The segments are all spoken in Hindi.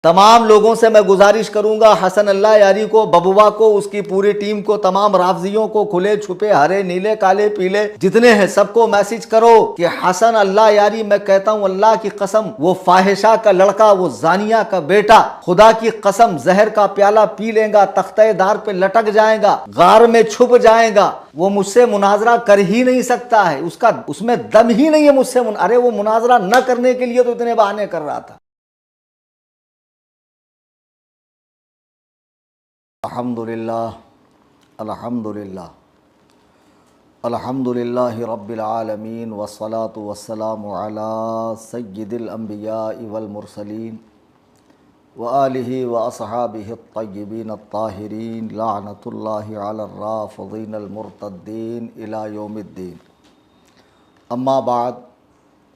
तमाम लोगों से मैं गुजारिश करूंगा, हसन अल्लाह यारी को, बबुआ को, उसकी पूरी टीम को, तमाम राफजियों को, खुले छुपे, हरे नीले काले पीले जितने हैं सबको मैसेज करो कि हसन अल्लाह यारी, मैं कहता हूं अल्लाह की कसम, वो फाहिशा का लड़का, वो जानिया का बेटा, खुदा की कसम जहर का प्याला पी लेगा, तख्तेदार पे लटक जाएगा, गार में छुप जाएगा, वो मुझसे मुनाजरा कर ही नहीं सकता है, उसका उसमें दम ही नहीं है मुझसे। अरे वो मुनाजरा न करने के लिए तो इतने बहाने कर रहा था। अल्हम्दुलिल्लाह, अल्हम्दुलिल्लाह, अल्हम्दुलिल्लाहि रब्बिल आलमीन, वस्सलातु वस्सलामु अला सय्यिदिल अंबियाइ वल मुरसलीन व आलिहि व अस्हाबिहि अत्तय्यिबीन अत्ताहिरीन, लानतुल्लाहि अलर राफ़िदीन अल मुर्तद्दीन इला यौमिद्दीन। अम्मा बाद,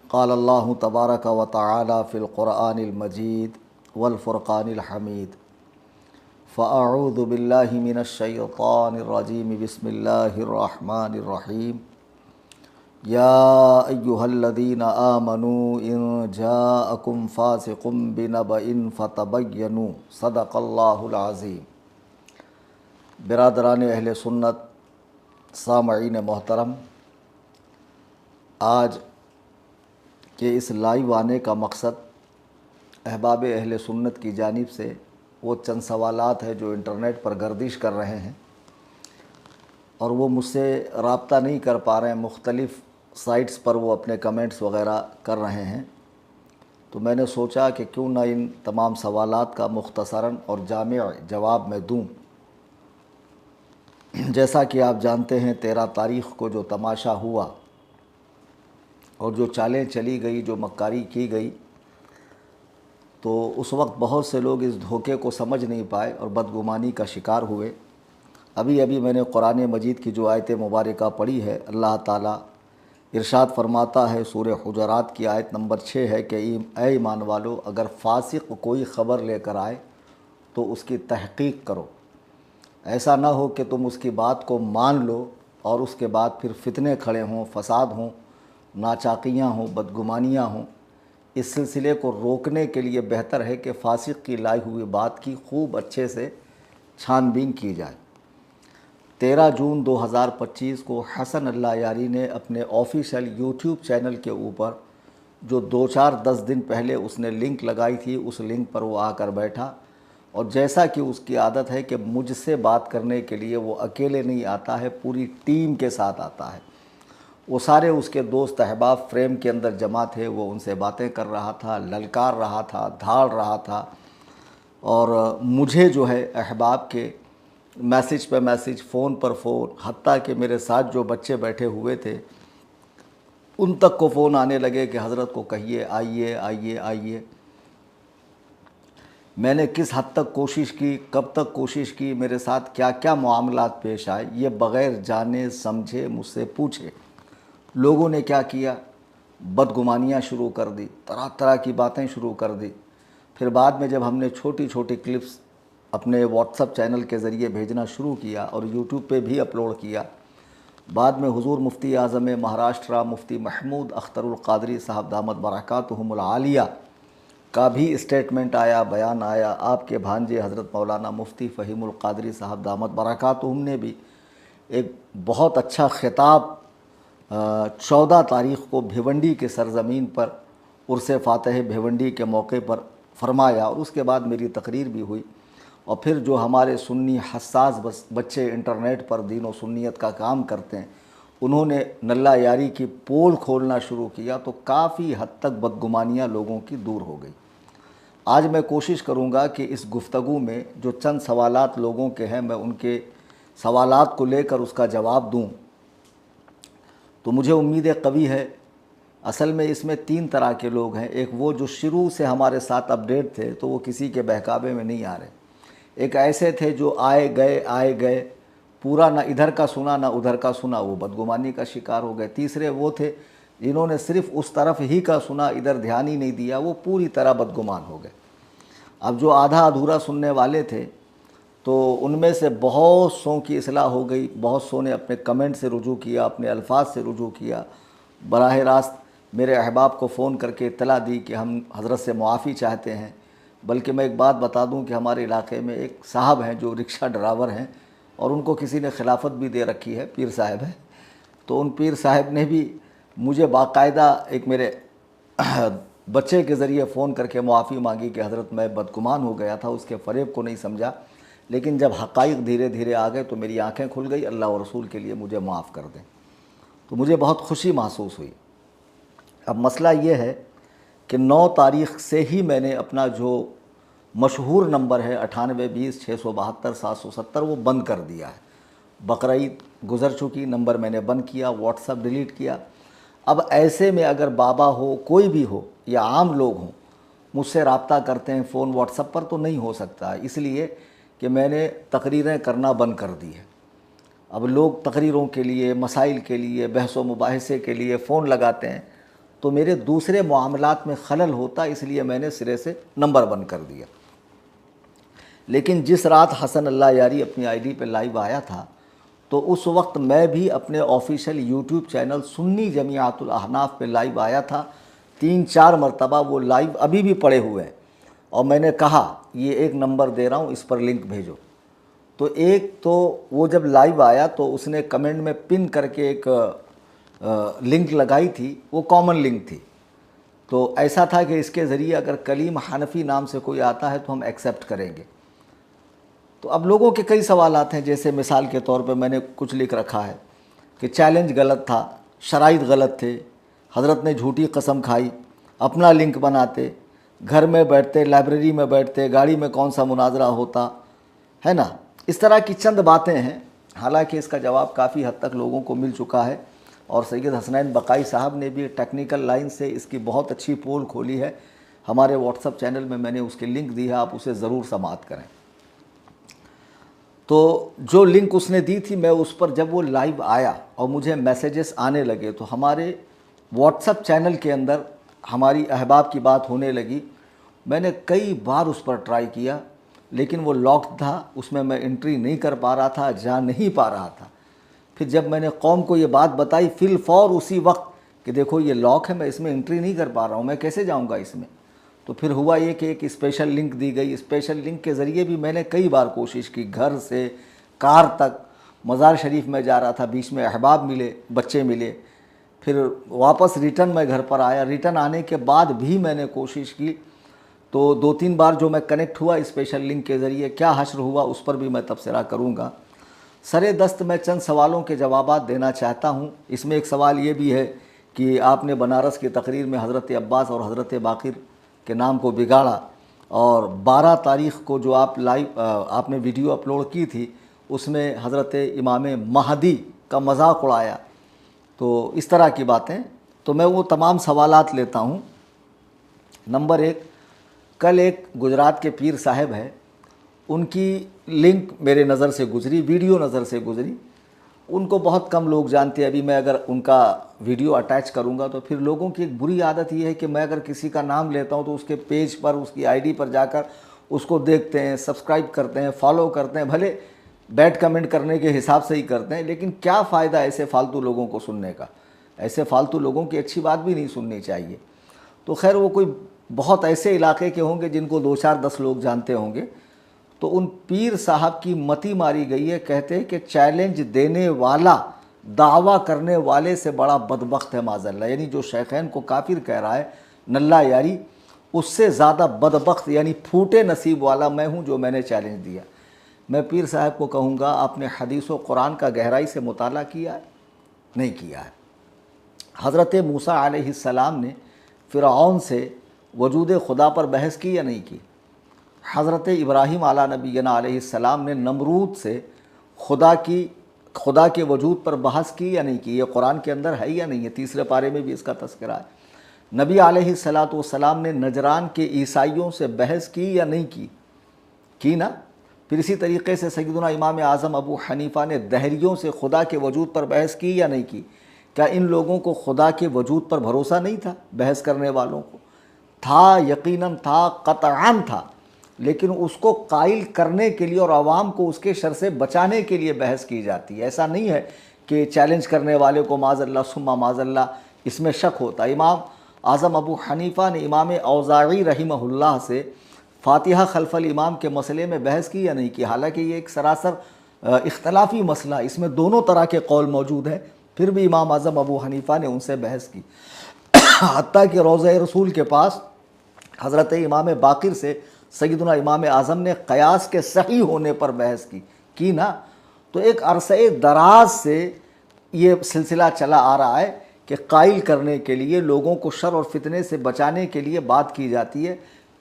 क़ाल अल्लाहु तबारक व तआला फ़िल क़ुरआनिल मजीद वल फ़ुरक़ानिल हमीद, फ़अऊज़ु बिल्लाहि मिनश्शैतानिर्रजीम, बिस्मिल्लाहिर्रहमानिर्रहीम। या अय्युहल्लज़ीना आमनू इन जाअकुम फ़ासिक़ुम बिनबइन फ़तबय्यनू, सदक़ल्लाहुल अज़ीम। बिरादरान अहले सुन्नत, सामईन मोहतरम, आज के इस लाइव आने का मकसद अहबाब अहले सुन्नत की जानिब से वो चंद सवालात है जो इंटरनेट पर गर्दिश कर रहे हैं और वो मुझसे रब्ता नहीं कर पा रहे हैं, मुख्तलिफ़ साइट्स पर वो अपने कमेंट्स वग़ैरह कर रहे हैं। तो मैंने सोचा कि क्यों ना इन तमाम सवालात का मुख्तसरन और जामे जवाब मैं दूँ। जैसा कि आप जानते हैं, 13 तारीख़ को जो तमाशा हुआ और जो चालें चली गई, जो मक्कारी की गई, तो उस वक्त बहुत से लोग इस धोखे को समझ नहीं पाए और बदगुमानी का शिकार हुए। अभी अभी मैंने कुरान मजीद की जो आयत मुबारका पढ़ी है, अल्लाह ताला इरशाद फरमाता है, सूरह हुजरात की आयत नंबर 6 है कि ऐ ईमान वालो, अगर फासिक कोई ख़बर लेकर आए तो उसकी तहक़ीक़ करो। ऐसा ना हो कि तुम उसकी बात को मान लो और उसके बाद फिर फितने खड़े हों, फसाद हों, नाचाकियाँ हों, बदगुमानियाँ हों। इस सिलसिले को रोकने के लिए बेहतर है कि फासिक की लाई हुई बात की खूब अच्छे से छानबीन की जाए। 13 जून 2025 को हसन अल्लाह यारी ने अपने ऑफिशियल यूट्यूब चैनल के ऊपर जो 2-4-10 दिन पहले उसने लिंक लगाई थी, उस लिंक पर वो आकर बैठा और जैसा कि उसकी आदत है कि मुझसे बात करने के लिए वो अकेले नहीं आता है, पूरी टीम के साथ आता है। वो सारे उसके दोस्त अहबाब फ्रेम के अंदर जमा थे, वो उनसे बातें कर रहा था, ललकार रहा था, धाड़ रहा था और मुझे जो है अहबाब के मैसेज पे मैसेज, फ़ोन पर फ़ोन, हत्ता कि मेरे साथ जो बच्चे बैठे हुए थे उन तक को फ़ोन आने लगे कि हज़रत को कहिए आइए आइए आइए। मैंने किस हद तक कोशिश की, कब तक कोशिश की, मेरे साथ क्या क्या मामलात पेश आए, ये बग़ैर जाने समझे मुझसे पूछे लोगों ने क्या किया। बदगुमानियाँ शुरू कर दी, तरह तरह की बातें शुरू कर दी। फिर बाद में जब हमने छोटी छोटी क्लिप्स अपने व्हाट्सएप चैनल के ज़रिए भेजना शुरू किया और यूट्यूब पे भी अपलोड किया, बाद में हुज़ूर मुफ्ती आज़म महाराष्ट्र मुफ्ती महमूद अख्तरुल क़ादरी साहब दामत बरकातुहुमुल आलिया का भी स्टेटमेंट आया, बयान आया। आपके भांजे हज़रत मौलाना मुफ्ती फ़हीमुल क़ादरी साहब दामत बरकातुहुम ने भी एक बहुत अच्छा खिताब 14 तारीख़ को भिवंडी के सरज़मीन पर उर्स फ़ातह भिवंडी के मौके पर फरमाया और उसके बाद मेरी तकरीर भी हुई। और फिर जो हमारे सुन्नी हसास बच्चे इंटरनेट पर दीन और सुन्नियत का काम करते हैं, उन्होंने नल्ला यारी की पोल खोलना शुरू किया, तो काफ़ी हद तक बदगुमानियाँ लोगों की दूर हो गई। आज मैं कोशिश करूँगा कि इस गुफ्तगू में जो चंद सवालात लोगों के हैं, मैं उनके सवालात को लेकर उसका जवाब दूँ। तो मुझे उम्मीद कवी है। असल में इसमें 3 तरह के लोग हैं। एक वो जो शुरू से हमारे साथ अपडेट थे, तो वो किसी के बहकावे में नहीं आ रहे। एक ऐसे थे जो आए गए, पूरा ना इधर का सुना ना उधर का सुना, वो बदगुमानी का शिकार हो गए। तीसरे वो थे जिन्होंने सिर्फ़ उस तरफ ही का सुना, इधर ध्यान ही नहीं दिया, वो पूरी तरह बदगुमान हो गए। अब जो आधा अधूरा सुनने वाले थे, तो उनमें से बहुत सौ की इस्लाह हो गई। बहुत सौ ने अपने कमेंट से रुजू किया, अपने अल्फाज से रुजू किया, बराह रास्त मेरे अहबाब को फ़ोन करके इत्तला दी कि हम हज़रत से मुआफ़ी चाहते हैं, बल्कि मैं एक बात बता दूं कि हमारे इलाके में एक साहब हैं जो रिक्शा ड्राइवर हैं और उनको किसी ने खिलाफत भी दे रखी है, पीर साहब है। तो उन पीर साहब ने भी मुझे बाकायदा एक मेरे बच्चे के ज़रिए फ़ोन करके मुआफ़ी मांगी कि हज़रत मैं बदगुमान हो गया था, उसके फ़रेब को नहीं समझा, लेकिन जब हक़ाइक़ धीरे धीरे आ गए तो मेरी आंखें खुल गई, अल्लाह और रसूल के लिए मुझे माफ़ कर दें। तो मुझे बहुत खुशी महसूस हुई। अब मसला ये है कि 9 तारीख़ से ही मैंने अपना जो मशहूर नंबर है 9820-672-770 वो बंद कर दिया है। बकरीद गुज़र चुकी, नंबर मैंने बंद किया, व्हाट्सअप डिलीट किया। अब ऐसे में अगर बाबा हो, कोई भी हो या आम लोग हों, मुझसे रब्ता करते हैं फ़ोन व्हाट्सअप पर तो नहीं हो सकता, इसलिए कि मैंने तकरीरें करना बंद कर दी है। अब लोग तकरीरों के लिए, मसाइल के लिए, बहस व मुबाहिसे के लिए फ़ोन लगाते हैं तो मेरे दूसरे मामलात में खलल होता, इसलिए मैंने सिरे से नंबर बंद कर दिया। लेकिन जिस रात हसन अल्लाह यारी अपनी आईडी पे लाइव आया था तो उस वक्त मैं भी अपने official YouTube channel Sunni Jamiatul Ahnaf पे लाइव आया था। 3-4 मरतबा वो लाइव अभी भी पड़े हुए हैं और मैंने कहा ये एक नंबर दे रहा हूँ, इस पर लिंक भेजो। तो एक तो वो जब लाइव आया तो उसने कमेंट में पिन करके एक लिंक लगाई थी, वो कॉमन लिंक थी। तो ऐसा था कि इसके ज़रिए अगर कलीम हनफी नाम से कोई आता है तो हम एक्सेप्ट करेंगे। तो अब लोगों के कई सवालात हैं, जैसे मिसाल के तौर पे मैंने कुछ लिख रखा है कि चैलेंज गलत था, शराइत गलत थे, हज़रत ने झूठी कसम खाई, अपना लिंक बनाते, घर में बैठते, लाइब्रेरी में बैठते, गाड़ी में कौन सा मुनाजरा होता है ना। इस तरह की चंद बातें हैं। हालांकि इसका जवाब काफ़ी हद तक लोगों को मिल चुका है और सैयद हसनैन बकाई साहब ने भी टेक्निकल लाइन से इसकी बहुत अच्छी पोल खोली है। हमारे व्हाट्सअप चैनल में मैंने उसकी लिंक दी है, आप उसे ज़रूर समाअत करें। तो जो लिंक उसने दी थी, मैं उस पर जब वो लाइव आया और मुझे मैसेजेस आने लगे तो हमारे व्हाट्सएप चैनल के अंदर हमारी अहबाब की बात होने लगी। मैंने कई बार उस पर ट्राई किया लेकिन वो लॉक्ड था, उसमें मैं एंट्री नहीं कर पा रहा था, जा नहीं पा रहा था। फिर जब मैंने कौम को ये बात बताई फिल फौर उसी वक्त कि देखो ये लॉक है, मैं इसमें एंट्री नहीं कर पा रहा हूँ, मैं कैसे जाऊँगा इसमें। तो फिर हुआ ये कि एक स्पेशल लिंक दी गई। स्पेशल लिंक के ज़रिए भी मैंने कई बार कोशिश की, घर से कार तक, मज़ार शरीफ में जा रहा था, बीच में अहबाब मिले, बच्चे मिले, फिर वापस रिटर्न मैं घर पर आया। रिटर्न आने के बाद भी मैंने कोशिश की, तो 2-3 बार जो मैं कनेक्ट हुआ स्पेशल लिंक के ज़रिए, क्या हश्र हुआ उस पर भी मैं तबसरा करूँगा। सरे दस्त मैं चंद सवालों के जवाबात देना चाहता हूँ। इसमें एक सवाल ये भी है कि आपने बनारस की तकरीर में हज़रत अब्बास और हज़रत बाक़िर के नाम को बिगाड़ा और 12 तारीख़ को जो आप लाइव आपने वीडियो अपलोड की थी उसमें हज़रत इमाम महदी का मजाक उड़ाया। तो इस तरह की बातें, तो मैं वो तमाम सवालात लेता हूँ। नंबर 1, कल एक गुजरात के पीर साहब है, उनकी लिंक मेरे नज़र से गुज़री, वीडियो नज़र से गुज़री। उनको बहुत कम लोग जानते हैं। अभी मैं अगर उनका वीडियो अटैच करूंगा तो फिर लोगों की एक बुरी आदत ये है कि मैं अगर किसी का नाम लेता हूं तो उसके पेज पर, उसकी आईडी पर जाकर उसको देखते हैं, सब्सक्राइब करते हैं, फॉलो करते हैं। भले बैड कमेंट करने के हिसाब से ही करते हैं, लेकिन क्या फ़ायदा ऐसे फालतू लोगों को सुनने का। ऐसे फालतू लोगों की अच्छी बात भी नहीं सुननी चाहिए। तो खैर वो कोई बहुत ऐसे इलाके के होंगे जिनको 2-4-10 लोग जानते होंगे। तो उन पीर साहब की मती मारी गई है। कहते हैं कि चैलेंज देने वाला दावा करने वाले से बड़ा बदबख्त है माज़अल्लाह। यानी जो शेखैन को काफिर कह रहा है नल्ला यारी, उससे ज़्यादा बदबख्त यानी फूटे नसीब वाला मैं हूँ जो मैंने चैलेंज दिया। मैं पीर साहब को कहूँगा, आपने हदीस व कुरान का गहराई से मुताला किया है? नहीं किया है। हज़रत मूसा अलैहिस्सलाम ने फ़िरऔन से वजूद खुदा पर बहस की या नहीं की? हज़रत इब्राहीम आला नबीना अलैहिस्सलाम ने नमरूद से खुदा के वजूद पर बहस की या नहीं की? ये कुरान के अंदर है या नहीं है? 3 पारे में भी इसका तज़किरा है। नबी अलैहिस्सलातु वस्सलाम ने नजरान के ईसाइयों से बहस की या नहीं की? की ना। फिर इसी तरीक़े से सैयदना इमाम आज़म अबू हनीफ़ा ने दहरियों से खुदा के वजूद पर बहस की या नहीं की? क्या इन लोगों को खुदा के वजूद पर भरोसा नहीं था? बहस करने वालों को था, यकीनन था, क़तअन था, लेकिन उसको कायल करने के लिए और आवाम को उसके शर से बचाने के लिए बहस की जाती है। ऐसा नहीं है कि चैलेंज करने वाले को माज़अल्लाह सुम्मा माज़अल्लाह इसमें शक होता। इमाम आज़म अबू हनीफ़ा ने इमाम औज़ाई रहिमहुल्लाह से फातिहा खल्फल इमाम के मसले में बहस की या नहीं की। हालांकि ये एक सरासर इख्तलाफी मसला, इसमें दोनों तरह के कौल मौजूद हैं, फिर भी इमाम आज़म अबू हनीफ़ा ने उनसे बहस की। हत्ता कि रोज़ा रसूल के पास हज़रत इमाम बाक़िर से सैयदना इमाम आज़म ने क़यास के सही होने पर बहस की ना। तो एक अरसे दराज से ये सिलसिला चला आ रहा है कि कायल करने के लिए, लोगों को शर और फितने से बचाने के लिए बात की जाती है।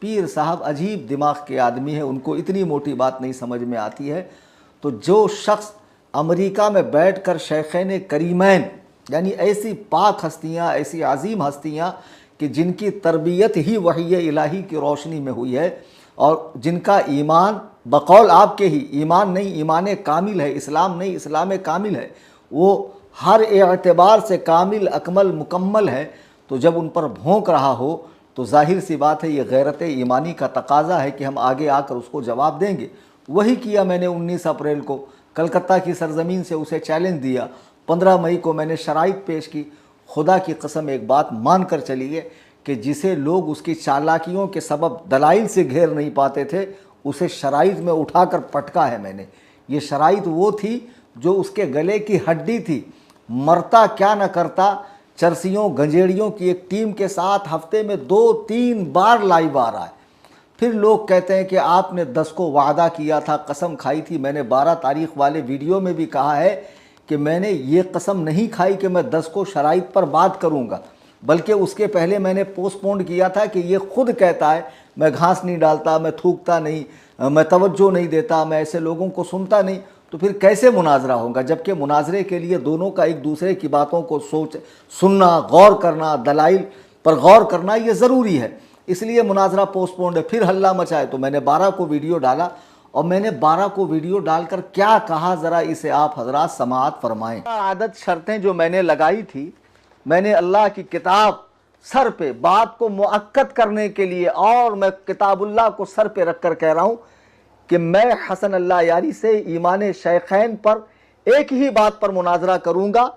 पीर साहब अजीब दिमाग के आदमी हैं, उनको इतनी मोटी बात नहीं समझ में आती है। तो जो शख्स अमेरिका में बैठकर शेखैन करीमैन यानी ऐसी पाक हस्तियाँ, ऐसी अजीम हस्तियाँ कि जिनकी तरबियत ही वही इलाही की रोशनी में हुई है और जिनका ईमान बकौल आपके ही ईमान नहीं, ईमान कामिल है, इस्लाम नहीं, इस्लाम कामिल है, वो हर एतबार से कामिल अकमल मुकम्मल है। तो जब उन पर भौंक रहा हो तो जाहिर सी बात है ये गैरत ईमानी का तकाजा है कि हम आगे आकर उसको जवाब देंगे। वही किया मैंने 19 अप्रैल को कलकत्ता की सरजमीन से उसे चैलेंज दिया। 15 मई को मैंने शराइत पेश की। खुदा की कसम एक बात मान कर चलिए कि जिसे लोग उसकी चालाकियों के सबब दलाइल से घेर नहीं पाते थे, उसे शराइत में उठाकर पटका है मैंने। ये शराइत वो थी जो उसके गले की हड्डी थी। मरता क्या न करता, चरसियों गंजेड़ियों की एक टीम के साथ हफ्ते में 2-3 बार लाइव आ रहा है। फिर लोग कहते हैं कि आपने 10 को वादा किया था, कसम खाई थी। मैंने 12 तारीख वाले वीडियो में भी कहा है कि मैंने ये कसम नहीं खाई कि मैं 10 को शराइत पर बात करूँगा, बल्कि उसके पहले मैंने पोस्टपोन किया था कि ये खुद कहता है मैं घास नहीं डालता, मैं थूकता नहीं, मैं तवज्जो नहीं देता, मैं ऐसे लोगों को सुनता नहीं। तो फिर कैसे मुनाजरा होगा, जबकि मुनाजरे के लिए दोनों का एक दूसरे की बातों को सुनना, गौर करना, दलाइल पर गौर करना ये ज़रूरी है। इसलिए मुनाजरा पोस्टपोन्ड है। फिर हल्ला मचाए तो मैंने 12 को वीडियो डाला और मैंने 12 को वीडियो डालकर क्या कहा, ज़रा इसे आप हजरात समाअत फरमाएँ। आदत शर्तें जो मैंने लगाई थी, मैंने अल्लाह की किताब सर पे बात को मुअक्कद करने के लिए, और मैं किताबुल्लाह को सर पे रख कर कह रहा हूँ कि मैं हसन अल्लाह यारी से ईमान शेखैन पर एक ही बात पर मुनाजरा करूँगा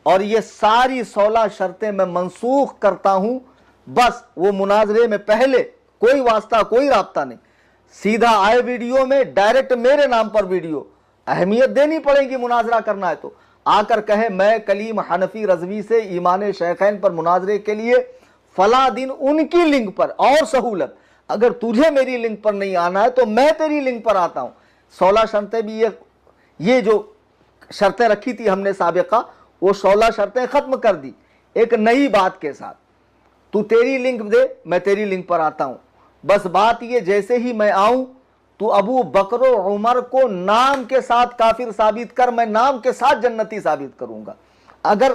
और ये सारी 16 शर्तें मैं मनसूख करता हूँ। बस वो मुनाजरे में पहले कोई वास्ता, कोई राब्ता नहीं, सीधा आए वीडियो में, डायरेक्ट मेरे नाम पर वीडियो। अहमियत देनी पड़ेगी, मुनाजरा करना है तो आकर कहे मैं कलीम हनफी रजवी से ईमान शेखैन पर मुनाजरे के लिए फला दिन उनकी लिंक पर, और सहूलत अगर तुझे मेरी लिंक पर नहीं आना है तो मैं तेरी लिंक पर आता हूँ। 16 शर्तें भी ये जो शर्तें रखी थी हमने साबिका, वो 16 शर्तें ख़त्म कर दी एक नई बात के साथ। तू तेरी लिंक दे, मैं तेरी लिंक पर आता हूँ। बस बात ये, जैसे ही मैं आऊँ तू अबू बकर उमर को नाम के साथ काफिर साबित कर, मैं नाम के साथ जन्नती साबित करूँगा। अगर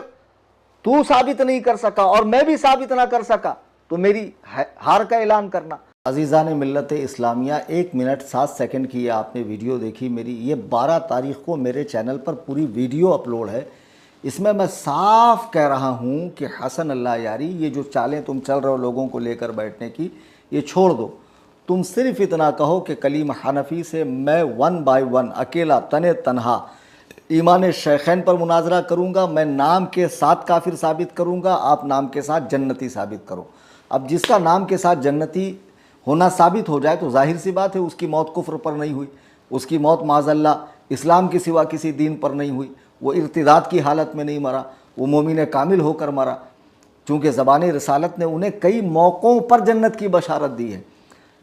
तू साबित नहीं कर सका और मैं भी साबित ना कर सका तो मेरी हार का ऐलान करना। अजीज़ान मिल्लत इस्लामिया, 1 मिनट 7 सेकंड की आपने वीडियो देखी मेरी। ये 12 तारीख़ को मेरे चैनल पर पूरी वीडियो अपलोड है। इसमें मैं साफ कह रहा हूँ कि हसन अल्लाह यारी, ये जो चालें तुम चल रहे हो लोगों को लेकर बैठने की, ये छोड़ दो। तुम सिर्फ इतना कहो कि कलीम हनफी से मैं 1 बाय 1 अकेला तने तनहा ईमान शेखैन पर मुनाजरा करूँगा, मैं नाम के साथ काफिर साबित करूँगा, आप नाम के साथ जन्नती साबित करो। अब जिसका नाम के साथ जन्नती होना साबित हो जाए तो जाहिर सी बात है उसकी मौत कुफ्र पर नहीं हुई, उसकी मौत माज़अल्लाह इस्लाम के सिवा किसी दीन पर नहीं हुई, वो इर्तिदाद की हालत में नहीं मरा, वो मोमिन कामिल होकर मरा। चूँकि ज़बान रिसालत ने उन्हें कई मौक़ों पर जन्नत की बशारत दी है।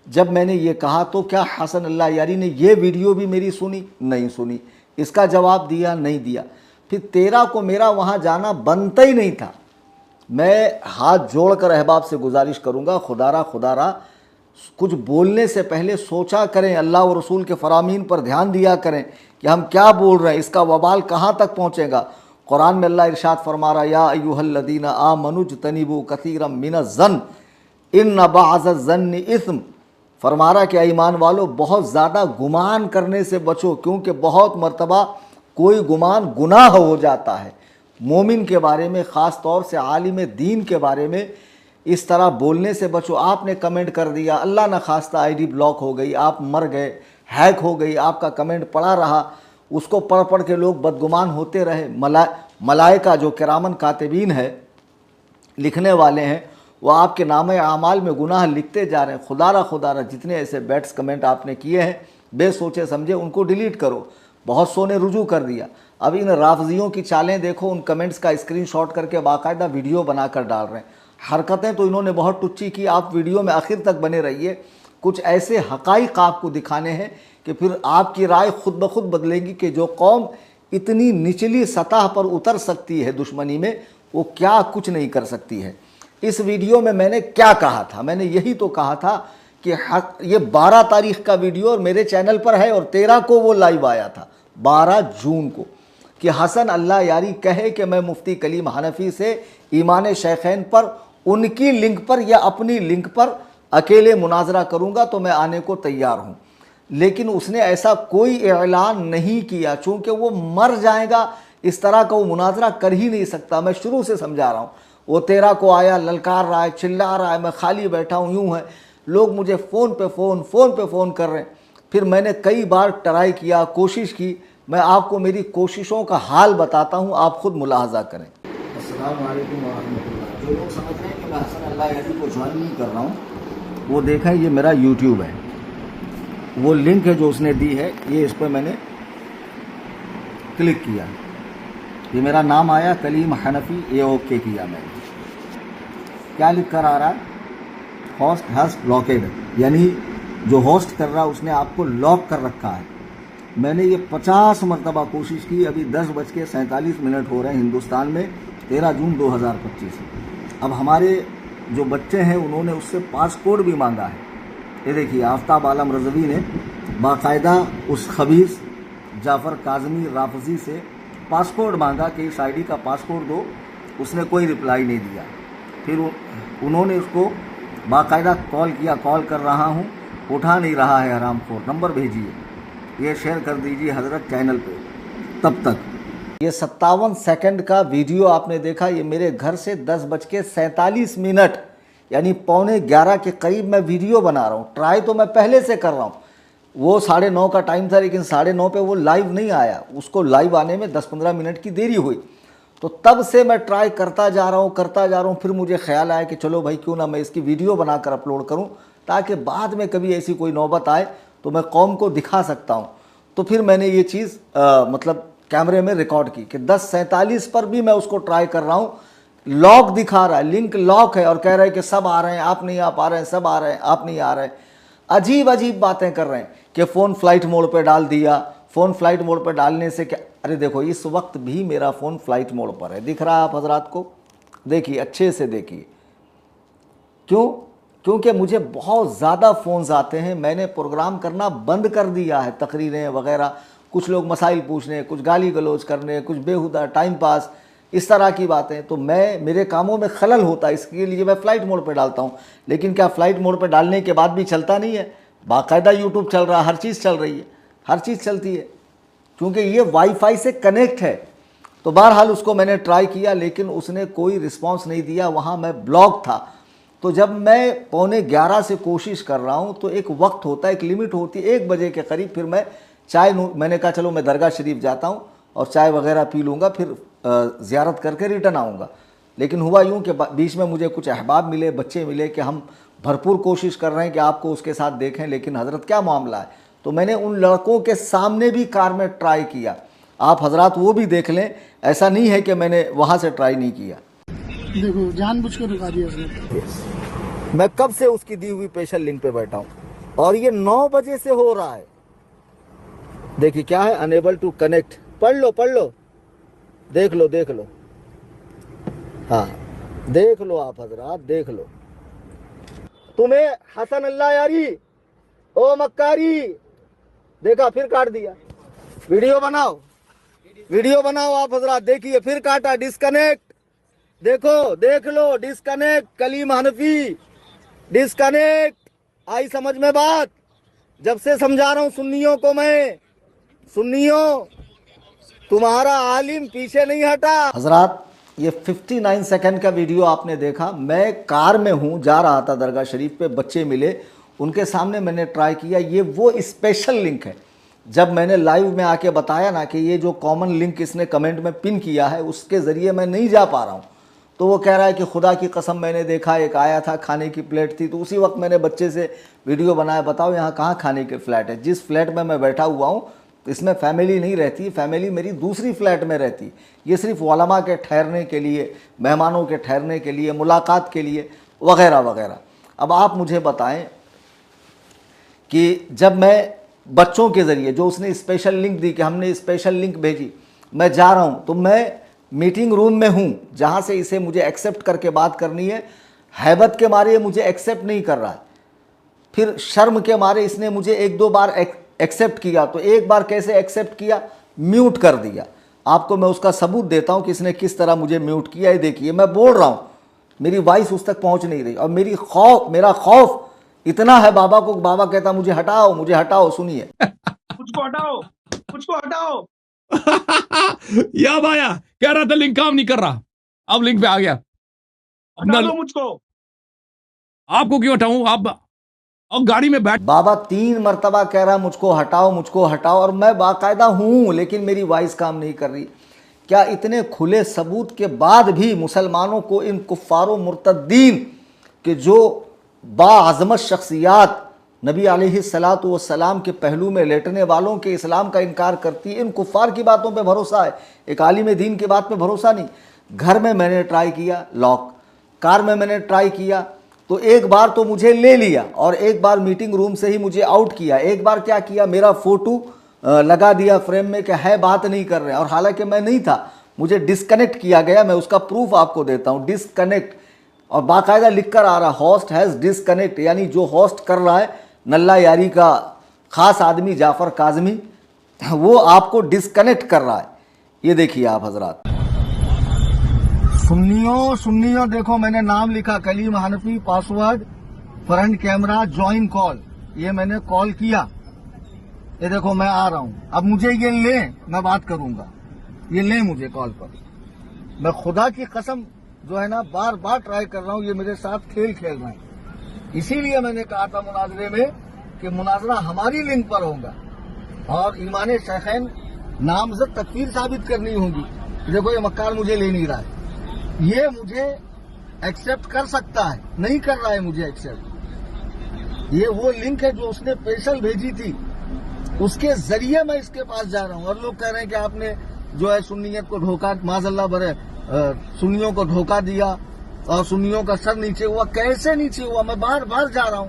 जब मैंने ये कहा तो क्या हसन अल्लाह यारी ने ये वीडियो भी मेरी सुनी? नहीं सुनी। इसका जवाब दिया? नहीं दिया। फिर 13 को मेरा वहाँ जाना बनता ही नहीं था। मैं हाथ जोड़कर अहबाब से गुजारिश करूँगा, खुदारा कुछ बोलने से पहले सोचा करें, अल्लाह और रसूल के फरामीन पर ध्यान दिया करें कि हम क्या बोल रहे हैं, इसका वबाल कहाँ तक पहुँचेगा। कुरान में अल्लाह इरशाद फरमा रहा, या अय्युहल्लज़ीना आमनू इज्तनिबू कसीरम मिनज़्ज़न इन्न बअज़-ज़न्नि इस्म। फरमा रहा कि ईमान वालों, बहुत ज़्यादा गुमान करने से बचो, क्योंकि बहुत मर्तबा कोई गुमान गुनाह हो जाता है। मोमिन के बारे में, ख़ास तौर से आलिम दीन के बारे में इस तरह बोलने से बचो। आपने कमेंट कर दिया, अल्लाह न खास्ता आईडी ब्लॉक हो गई, आप मर गए, हैक हो गई, आपका कमेंट पड़ा रहा, उसको पढ़ पढ़ के लोग बदगुमान होते रहे। मलाइका जो किरामन कातिबीन है, लिखने वाले हैं, वो आपके नामे आमाल में गुनाह लिखते जा रहे हैं। खुदारा जितने ऐसे बैट्स कमेंट आपने किए हैं बेसोचे समझे उनको डिलीट करो। बहुत सौ ने रुजू कर दिया। अब इन राफजियों की चालें देखो, उन कमेंट्स का स्क्रीनशॉट करके बाकायदा वीडियो बनाकर डाल रहे हैं। हरकतें तो इन्होंने बहुत टुच्ची की। आप वीडियो में आखिर तक बने रहिए, कुछ ऐसे हकाइक आपको दिखाने हैं कि फिर आपकी राय खुद ब खुद बदलेगी कि जो कौम इतनी निचली सतह पर उतर सकती है दुश्मनी में, वो क्या कुछ नहीं कर सकती है। इस वीडियो में मैंने क्या कहा था? मैंने यही तो कहा था कि ये 12 तारीख का वीडियो और मेरे चैनल पर है और 13 को वो लाइव आया था, 12 जून को, कि हसन अल्लाह यारी कहे कि मैं मुफ्ती कलीम हनफी से ईमान शैखैन पर, उनकी लिंक पर या अपनी लिंक पर अकेले मुनाजरा करूंगा तो मैं आने को तैयार हूं। लेकिन उसने ऐसा कोई ऐलान नहीं किया, चूंकि वो मर जाएगा, इस तरह का वो मुनाजरा कर ही नहीं सकता। मैं शुरू से समझा रहा हूँ। वो 13 को आया, ललकार रहा है, चिल्ला रहा है, मैं खाली बैठा हूँ, यूँ है। लोग मुझे फ़ोन पे फ़ोन कर रहे हैं। फिर मैंने कई बार ट्राई किया, कोशिश की। मैं आपको मेरी कोशिशों का हाल बताता हूँ, आप खुद मुलाहजा करें। अस्सलाम वालेकुम व रहमतुल्लाह। जो लोग समझ रहे हैं कि मैं हसन अल्लाह यारी को ज्वाइन नहीं कर रहा हूँ, वो देखें, ये मेरा यूट्यूब है, वो लिंक है जो उसने दी है, ये इस पर मैंने क्लिक किया, ये मेरा नाम आया कलीम हनफी, ये ओके किया मैंने। क्या लिख कर आ रहा है? होस्ट हैज़ ब्लॉकेड, यानी जो होस्ट कर रहा है उसने आपको लॉक कर रखा है। मैंने ये 50 मरतबा कोशिश की। अभी 10:47 हो रहे हैं हिंदुस्तान में, 13 जून 2025। अब हमारे जो बच्चे हैं उन्होंने उससे पासपोर्ट भी मांगा है। ये देखिए, आफ्ताब आलम रज़वी ने बाकायदा उस खबीस जाफ़र काज़मी राफजी से पासपोर्ट मांगा कि इस आईडी का पासपोर्ट दो। उसने कोई रिप्लाई नहीं दिया। फिर उन्होंने उसको बाकायदा कॉल किया, कॉल कर रहा हूँ, उठा नहीं रहा है हरामखोर, नंबर भेजिए, ये शेयर कर दीजिए हज़रत चैनल पे। तब तक ये 57 सेकंड का वीडियो आपने देखा। ये मेरे घर से 10:47 यानी 10:45 के करीब मैं वीडियो बना रहा हूँ। ट्राई तो मैं पहले से कर रहा हूँ। वो 9:30 का टाइम था, लेकिन 9:30 पे वो लाइव नहीं आया। उसको लाइव आने में 10-15 मिनट की देरी हुई। तो तब से मैं ट्राई करता जा रहा हूँ। फिर मुझे ख्याल आया कि चलो भाई, क्यों ना मैं इसकी वीडियो बनाकर अपलोड करूँ, ताकि बाद में कभी ऐसी कोई नौबत आए तो मैं कौम को दिखा सकता हूँ। तो फिर मैंने ये चीज़ मतलब कैमरे में रिकॉर्ड की कि 10:47 पर भी मैं उसको ट्राई कर रहा हूँ। लॉक दिखा रहा है, लिंक लॉक है, और कह रहे हैं कि सब आ रहे हैं, आप नहीं आ पा रहे हैं, सब आ रहे हैं, आप नहीं आ रहे हैं। अजीब अजीब बातें कर रहे हैं कि फ़ोन फ्लाइट मोड पे डाल दिया। फ़ोन फ्लाइट मोड पे डालने से क्या? अरे देखो, इस वक्त भी मेरा फ़ोन फ्लाइट मोड पर है, दिख रहा है आप हजरात को? देखिए, अच्छे से देखिए। क्यों? क्योंकि मुझे बहुत ज़्यादा फ़ोन्स आते हैं। मैंने प्रोग्राम करना बंद कर दिया है, तकरीरें वगैरह, कुछ लोग मसाइल पूछने, कुछ गाली गलौज करने, कुछ बेहुदा टाइम पास, इस तरह की बातें। तो मेरे कामों में खलल होता है, इसके लिए मैं फ़्लाइट मोड पे डालता हूँ। लेकिन क्या फ़्लाइट मोड पे डालने के बाद भी चलता नहीं है? बाकायदा यूट्यूब चल रहा है, हर चीज़ चल रही है, हर चीज़ चलती है, क्योंकि ये वाईफाई से कनेक्ट है। तो बहरहाल उसको मैंने ट्राई किया, लेकिन उसने कोई रिस्पॉन्स नहीं दिया। वहाँ मैं ब्लॉक था। तो जब मैं 10:45 से कोशिश कर रहा हूँ तो एक वक्त होता है, एक लिमिट होती है, 1 बजे के करीब फिर मैं मैंने कहा चलो मैं दरगाह शरीफ जाता हूँ और चाय वगैरह पी लूँगा, फिर ज़ियारत करके रिटर्न आऊँगा। लेकिन हुआ यूँ कि बीच में मुझे कुछ अहबाब मिले, बच्चे मिले कि हम भरपूर कोशिश कर रहे हैं कि आपको उसके साथ देखें, लेकिन हज़रत क्या मामला है। तो मैंने उन लड़कों के सामने भी कार में ट्राई किया। आप हजरात वो भी देख लें, ऐसा नहीं है कि मैंने वहाँ से ट्राई नहीं किया। देखो, जानबूझ के रुका दिया उसने। मैं कब से उसकी दी हुई स्पेशल लिंक पे बैठा हूँ और ये 9 बजे से हो रहा है। देखिए क्या है, अनेबल टू कनेक्ट। पढ़ लो, देख लो, हाँ देख लो आप हजरात, देख लो। तुम्हें हसन अल्लाह यारी, ओ मक्कारी, देखा फिर काट दिया। वीडियो बनाओ आप हजरात, देखिए फिर काटा, डिस्कनेक्ट। देखो, देख लो, डिस्कनेक्ट, कलीम हनफी, डिस्कनेक्ट। आई समझ में बात? जब से समझा रहा हूं सुन्नियों को मैं, सुन्नियों, तुम्हारा आलिम पीछे नहीं हटा। हजरात, ये 59 सेकंड का वीडियो आपने देखा। मैं कार में हूं, जा रहा था दरगाह शरीफ पे, बच्चे मिले, उनके सामने मैंने ट्राई किया। ये वो स्पेशल लिंक है। जब मैंने लाइव में आके बताया ना कि ये जो कॉमन लिंक इसने कमेंट में पिन किया है, उसके ज़रिए मैं नहीं जा पा रहा हूँ, तो वो कह रहा है कि खुदा की कसम मैंने देखा, एक आया था, खाने की प्लेट थी, तो उसी वक्त मैंने बच्चे से वीडियो बनाया, बताओ यहाँ कहाँ खाने के फ्लैट है। जिस फ्लैट में मैं बैठा हुआ हूँ इसमें फैमिली नहीं रहती, फैमिली मेरी दूसरी फ्लैट में रहती। ये सिर्फ उलमा के ठहरने के लिए, मेहमानों के ठहरने के लिए, मुलाकात के लिए वगैरह वगैरह। अब आप मुझे बताएं कि जब मैं बच्चों के ज़रिए, जो उसने स्पेशल लिंक दी कि हमने स्पेशल लिंक भेजी, मैं जा रहा हूँ तो मैं मीटिंग रूम में हूँ जहाँ से इसे मुझे एक्सेप्ट करके बात करनी है, हैबत के मारे मुझे एक्सेप्ट नहीं कर रहा है, फिर शर्म के मारे इसने मुझे एक दो बार एक्सेप्ट किया, तो एक बार कैसे एक्सेप्ट किया, म्यूट कर दिया। आपको मैं उसका सबूत देता हूँ कि इसने किस तरह मुझे म्यूट किया है। देखिए मैं बोल रहा हूँ, मेरी वॉइस उस तक पहुँच नहीं रही, और मेरा खौफ इतना है बाबा को, बाबा कहता मुझे हटाओ, मुझे हटाओ। सुनिए, मुझको हटाओ, मुझको हटाओ। या भाया कह रहा था लिंक काम नहीं कर रहा, अब लिंक पे आ गया। हटा दो मुझको। आपको क्यों हटाऊं? आप अब गाड़ी में बैठ। बाबा 3 मरतबा कह रहा मुझको हटाओ, मुझको हटाओ, और मैं बाकायदा हूँ, लेकिन मेरी वॉइस काम नहीं कर रही। क्या इतने खुले सबूत के बाद भी मुसलमानों को, इन कुफ्फारों मुर्तद्दीन के जो बाअज़मत शख्सियात नबी अलैहिस्सलातु वस्सलाम के पहलू में लेटने वालों के इस्लाम का इनकार करती है, इन कुफ्फार की बातों पे भरोसा है, एक आलिम दीन की बात पे भरोसा नहीं। घर में मैंने ट्राई किया लॉक, कार में मैंने ट्राई किया तो एक बार तो मुझे ले लिया, और एक बार मीटिंग रूम से ही मुझे आउट किया। एक बार क्या किया, मेरा फ़ोटो लगा दिया फ्रेम में कि है बात नहीं कर रहे हैं, और हालांकि मैं नहीं था, मुझे डिस्कनेक्ट किया गया। मैं उसका प्रूफ आपको देता हूँ, डिस्कनेक्ट, और बाकायदा लिख कर आ रहा होस्ट हैज़ डिस्कनेक्ट, यानी जो होस्ट कर रहा है नल्ला यारी का ख़ास आदमी जाफ़र काज़मी, वो आपको डिस्कनेक्ट कर रहा है। ये देखिए आप हजरात। सुन्नियों देखो, मैंने नाम लिखा Kaleem Hanafi, password front camera join call, ये मैंने कॉल किया। ये देखो मैं आ रहा हूं, अब मुझे ये ले, मैं बात करूंगा, ये ले मुझे कॉल पर। मैं खुदा की कसम जो है ना बार बार ट्राई कर रहा हूं, ये मेरे साथ खेल खेल रहे हैं। इसीलिए मैंने कहा था मुनाजरे में कि मुनाजरा हमारी लिंक पर होगा और ईमान शेखैन नामजद तकफीर साबित करनी होगी। देखो ये मक्कार मुझे ले नहीं रहा है, ये मुझे एक्सेप्ट कर सकता है, नहीं कर रहा है मुझे एक्सेप्ट। ये वो लिंक है जो उसने स्पेशल भेजी थी, उसके जरिए मैं इसके पास जा रहा हूं। और लोग कह रहे हैं कि आपने जो है सुन्नियत को धोखा, माज़अल्लाह बरे, सुन्नियों को धोखा दिया और सुन्नियों का सर नीचे हुआ। कैसे नीचे हुआ, मैं बार बार जा रहा हूं।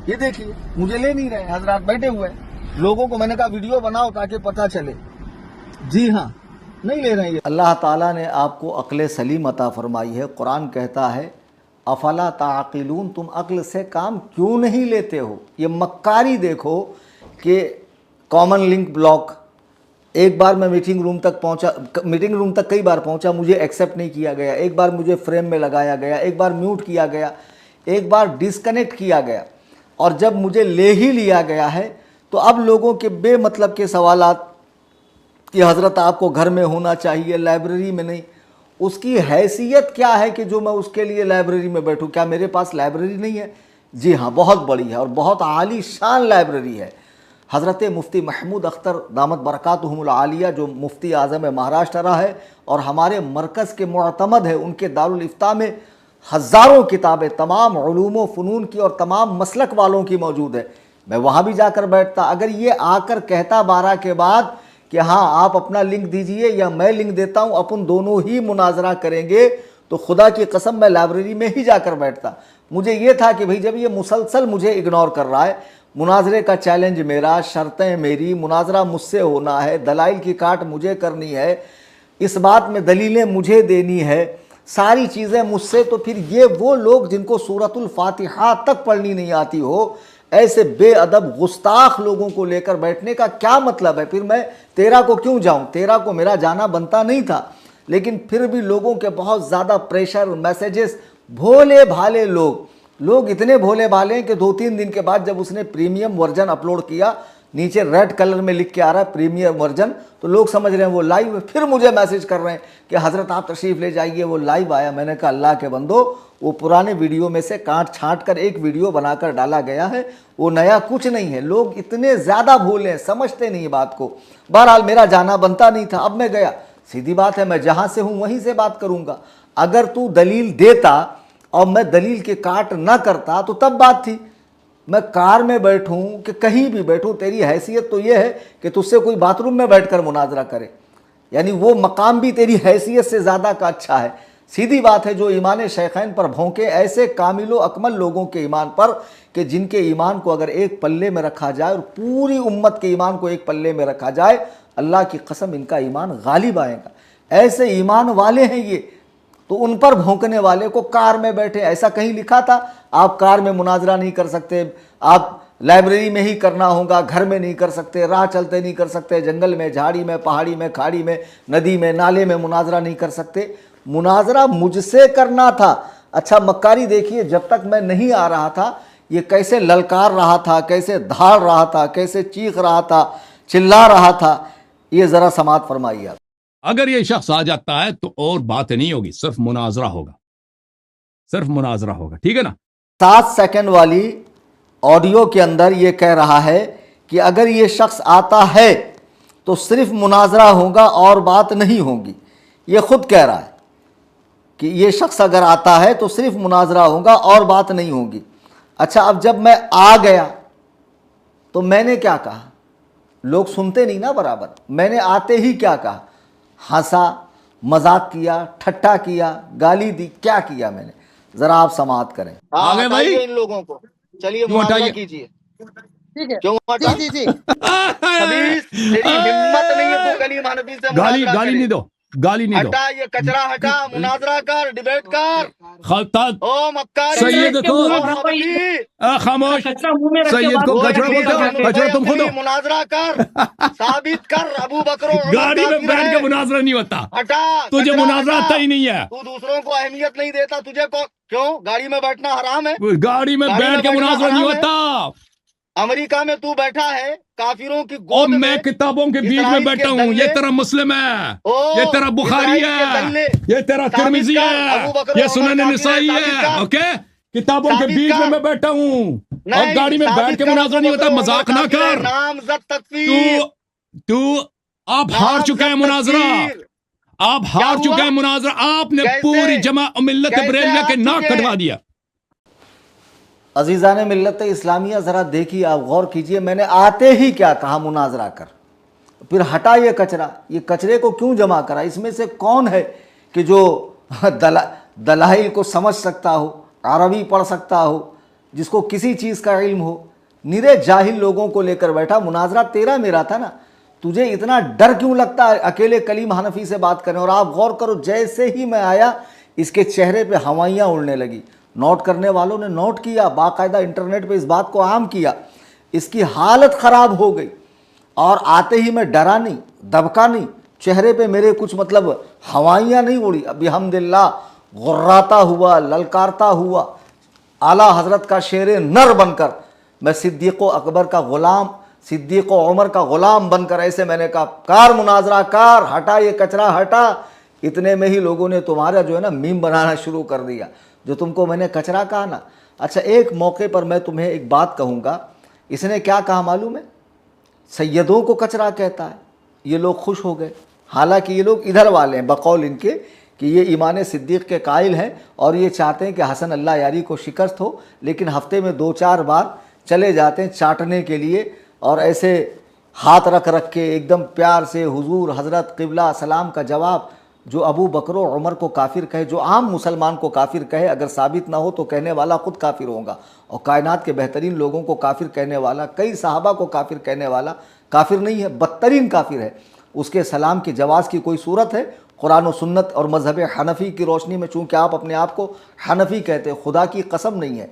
ये देखिए मुझे ले नहीं रहे, हजरात बैठे हुए हैं। लोगों को मैंने कहा वीडियो बनाओ ताकि पता चले। जी हाँ, नहीं ले रहे हैं। अल्लाह ताला ने आपको अक्ल सलीम अता फरमाई है। कुरान कहता है अफला ताक़िलून, तुम अक्ल से काम क्यों नहीं लेते हो। ये मक्कारी देखो कि कॉमन लिंक ब्लॉक, एक बार मैं मीटिंग रूम तक पहुंचा, मीटिंग रूम तक कई बार पहुंचा, मुझे एक्सेप्ट नहीं किया गया। एक बार मुझे फ्रेम में लगाया गया, एक बार म्यूट किया गया, एक बार डिस्कनेक्ट किया गया, और जब मुझे ले ही लिया गया है तो अब लोगों के बेमतलब के सवालात कि हज़रत आपको घर में होना चाहिए, लाइब्रेरी में नहीं। उसकी हैसियत क्या है कि जो मैं उसके लिए लाइब्रेरी में बैठूं? क्या मेरे पास लाइब्रेरी नहीं है? जी हाँ, बहुत बड़ी है और बहुत आली शान लाइब्रेरी है। हज़रत मुफ्ती महमूद अख्तर दामत बरकातुहुमुल आलिया, जो मुफ्ती आज़म महाराष्ट्र रहा है और हमारे मरकज़ के मुअतमद है, उनके दारुल इफ्ता में हज़ारों किताबें तमाम उलूम व फ़नून की और तमाम मसलक वालों की मौजूद है। मैं वहाँ भी जाकर बैठता। अगर ये आकर कहता 12 के बाद कि हाँ आप अपना लिंक दीजिए या मैं लिंक देता हूँ, अपन दोनों ही मुनाजरा करेंगे, तो खुदा की कसम मैं लाइब्रेरी में ही जाकर बैठता। मुझे ये था कि भाई जब ये मुसलसल मुझे इग्नोर कर रहा है, मुनाजरे का चैलेंज मेरा, शर्तें मेरी, मुनाजरा मुझसे होना है, दलाइल की काट मुझे करनी है, इस बात में दलीलें मुझे देनी है, सारी चीज़ें मुझसे, तो फिर ये वो लोग जिनको सूरतुल फातिहा तक पढ़नी नहीं आती हो, ऐसे बेअदब गुस्ताख लोगों को लेकर बैठने का क्या मतलब है? फिर मैं 13 को क्यों जाऊं? 13 को मेरा जाना बनता नहीं था, लेकिन फिर भी लोगों के बहुत ज़्यादा प्रेशर, मैसेजेस, भोले भाले लोग इतने भोले भाले हैं कि 2-3 दिन के बाद जब उसने प्रीमियम वर्जन अपलोड किया, नीचे रेड कलर में लिख के आ रहा है प्रीमियम वर्जन, तो लोग समझ रहे हैं वो लाइव है। फिर मुझे मैसेज कर रहे हैं कि हज़रत आप तशरीफ़ ले जाइए, वो लाइव आया। मैंने कहा अल्लाह के बंदो, वो पुराने वीडियो में से काट छांट कर एक वीडियो बनाकर डाला गया है, वो नया कुछ नहीं है। लोग इतने ज़्यादा भोले हैं, समझते नहीं बात को। बहरहाल मेरा जाना बनता नहीं था, अब मैं गया। सीधी बात है, मैं जहाँ से हूँ वहीं से बात करूँगा। अगर तू दलील देता और मैं दलील के काट ना करता तो तब बात थी। मैं कार में बैठूं कि कहीं भी बैठूं, तेरी हैसियत तो ये है कि तुझसे कोई बाथरूम में बैठकर मुनाजरा करे, यानी वो मकाम भी तेरी हैसियत से ज़्यादा का अच्छा है। सीधी बात है, जो ईमान शेखैन पर भौंके ऐसे कामिलो अकमल लोगों के ईमान पर कि जिनके ईमान को अगर एक पल्ले में रखा जाए और पूरी उम्मत के ईमान को एक पल्ले में रखा जाए, अल्लाह की कसम इनका ईमान गालिब आएगा। ऐसे ईमान वाले हैं ये, तो उन पर भौंकने वाले को कार में बैठे, ऐसा कहीं लिखा था आप कार में मुनाजरा नहीं कर सकते, आप लाइब्रेरी में ही करना होगा, घर में नहीं कर सकते, राह चलते नहीं कर सकते, जंगल में, झाड़ी में, पहाड़ी में, खाड़ी में, नदी में, नाले में मुनाजरा नहीं कर सकते। मुनाजरा मुझसे करना था। अच्छा मक्कारी देखिए, जब तक मैं नहीं आ रहा था ये कैसे ललकार रहा था, कैसे धाड़ रहा था, कैसे चीख रहा था, चिल्ला रहा था, ये ज़रा समात फरमाइए आप। अगर ये शख्स आ जाता है तो और बात नहीं होगी, सिर्फ मुनाजरा होगा, सिर्फ मुनाजरा होगा, ठीक है ना। 7 सेकंड वाली ऑडियो के अंदर ये कह रहा है कि अगर ये शख्स आता है तो सिर्फ मुनाजरा होगा और बात नहीं होगी। ये खुद कह रहा है कि ये शख्स अगर आता है तो सिर्फ मुनाजरा होगा और बात नहीं होगी। अच्छा, अब जब मैं आ गया तो मैंने क्या कहा? लोग सुनते नहीं ना बराबर। मैंने आते ही क्या कहा? हंसा, मजाक किया, ठट्टा किया, गाली दी, क्या किया मैंने? जरा आप समाअत करें। आ गए भाई? इन लोगों को चलिए क्यों मुनाजरा हटाइए? कीजिए। ठीक है क्यों हटा? जी जी खबीस, तेरी हिम्मत नहीं है तू कलीम हनफी से गाली मुनाजरा गाली करे। नहीं दो, गाली नहीं दो। हटा ये कचरा, हटा, मुनाजरा कर, डिबेट कर। खलता ओ मक्कारी, सैयद को ओ हनफी, खामोश, कचरा मुंह में रख के सैयद बात को वो कर कचरा रहे नबी हो, बोलते क्या हो, कहते कचरा तुम खुद हो। मुनाजरा कर, साबित कर अबू बकर और उमर गाड़ी में काफिर बैठ है। के मुनाजरा नहीं होता, हटा, तुझे कचरा मुनाजरा हटा। आता ही नहीं है। तू दूसरों को अहमियत नहीं देता, तुझे को क्यों? गाड़ी में बैठना हराम है? गाड़ी में गाड़ी बैठ में के बैठना मुनाजरा नहीं हराम है? होता। अमेरिका में तू बैठा है, काफिरों की और गोद में मैं किताबों के बीच में इसराइल बैठा के हूँ। दल्ले, ये तेरा मुस्लिम है, ओ, ये तेरा बुखारी इसराइल के है, दल्ले, ये तेरा साबित तिरमिजी कर, है, अबू बकर ये और उमर सुनन काफिर निसाई है, साबित है। कर। ओके, किताबों के साबित बीच में कर। मैं बैठा हूँ और नहीं, गाड़ी में बैठ साबित के कर मुनाजरा अबू नहीं बकर होता। और उमर मजाक ना काफिर है। कर। नामजद तू तकफीर, तू आप हार चुका है नामजद मुनाजरा, तकफीर। आप क्या हार हुआ? चुका है मुनाजरा। आपने कैसे? पूरी जमा मिल्लत कैसे बरेलिया के हार नाक चुके? कटवा दिया। अजीज़ान मिल्लत इस्लामिया, ज़रा देखिए, आप गौर कीजिए, मैंने आते ही क्या कहा? मुनाजरा कर। फिर हटा ये कचरा। ये कचरे को क्यों जमा करा? इसमें से कौन है कि जो दलाइल को समझ सकता हो, अरबी पढ़ सकता हो, जिसको किसी चीज़ का इल्म हो? निरे जाहिल लोगों को लेकर बैठा। मुनाजरा तेरा मेरा था ना, तुझे इतना डर क्यों लगता है अकेले कलीम हनफी से बात करें? और आप गौर करो, जैसे ही मैं आया इसके चेहरे पे हवाइयाँ उड़ने लगी। नोट करने वालों ने नोट किया, बाकायदा इंटरनेट पे इस बात को आम किया। इसकी हालत ख़राब हो गई और आते ही मैं डरा नहीं, दबका नहीं, चेहरे पे मेरे कुछ मतलब हवाइयाँ नहीं उड़ी। अभी अल्हम्दुलिल्लाह गुर्राता हुआ, ललकारता हुआ, आला हज़रत का शेर नर बनकर मैं सिद्दीक़ अकबर का ग़ुलाम, सिद्दीक़ उमर का ग़ुलाम बनकर ऐसे मैंने कहा, कार मुनाजरा कार, हटा ये कचरा हटा। इतने में ही लोगों ने तुम्हारा जो है ना मीम बनाना शुरू कर दिया, जो तुमको मैंने कचरा कहा ना। अच्छा, एक मौके पर मैं तुम्हें एक बात कहूँगा। इसने क्या कहा मालूम है? सैयदों को कचरा कहता है। ये लोग खुश हो गए। हालांकि ये लोग इधर वाले हैं बकौल इनके कि ये ईमान सिद्दीक़ के कायल हैं और ये चाहते हैं कि हसन अल्लाह यारी को शिकस्त हो, लेकिन हफ्ते में 2-4 बार चले जाते हैं चाटने के लिए और ऐसे हाथ रख रख के एकदम प्यार से हुजूर, हज़रत, क़िबला, सलाम का जवाब। जो अबू बकर और उमर को काफिर कहे, जो आम मुसलमान को काफिर कहे, अगर साबित ना हो तो कहने वाला खुद काफिर होगा। और कायनात के बेहतरीन लोगों को काफिर कहने वाला, कई सहाबा को काफिर कहने वाला काफिर नहीं है, बदतरीन काफिर है। उसके सलाम की जवाज़ की कोई सूरत है? कुरान और सुन्नत और मज़हब हनफ़ी की रोशनी में, चूँकि आप अपने आप को हनफ़ी कहते हैं, खुदा की कसम नहीं है।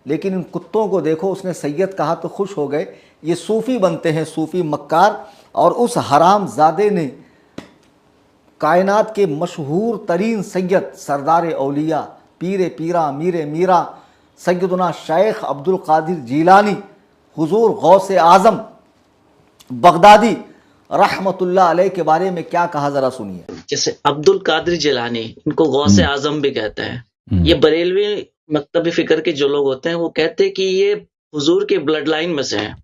लेकिन इन कुत्तों को देखो, उसने सैयद कहा तो खुश हो गए। ये सूफ़ी बनते हैं, सूफ़ी मक्कार। और उस हराम ज़ादे ने कायनात के मशहूर तरीन सैयद, सरदार औलिया, पीर पीरा, मीर मीरा, सैयदना शेख अब्दुल कादिर जीलानी, हुजूर गौस आज़म बगदादी रहमतुल्लाह अलैह के बारे में क्या कहा, ज़रा सुनिए। जैसे अब्दुल कादिर जिलानी, इनको गौसे आजम भी कहते हैं। ये बरेलवी मकतबी फिक्र के जो लोग होते हैं वो कहते हैं कि ये हुजूर के ब्लड लाइन में से हैं।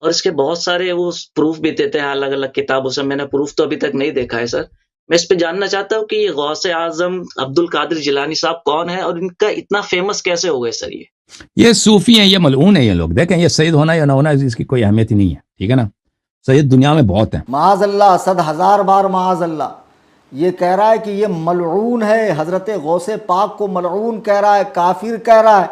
और इसके बहुत सारे वो प्रूफ भी देते हैं अलग अलग किताबों से। मैंने प्रूफ तो अभी तक नहीं देखा है सर, मैं इस पे जानना चाहता हूँ कि ये गौसे आजम अब्दुल कादिर जिलानी साहब कौन है और इनका इतना फेमस कैसे हो गए सर? ये सूफी हैं, ये मलऊन है। ये लोग देखें, ये सैयद होना या ना होना इसकी कोई अहमियत ही नहीं है, ठीक है ना। सैयद दुनिया में बहुत हैं। माज़अल्लाह, 100,000 बार माज़अल्लाह। ये कह रहा है कि ये मलऊन है, हज़रत गौसे पाक को मलऊन कह रहा है, काफिर कह रहा है।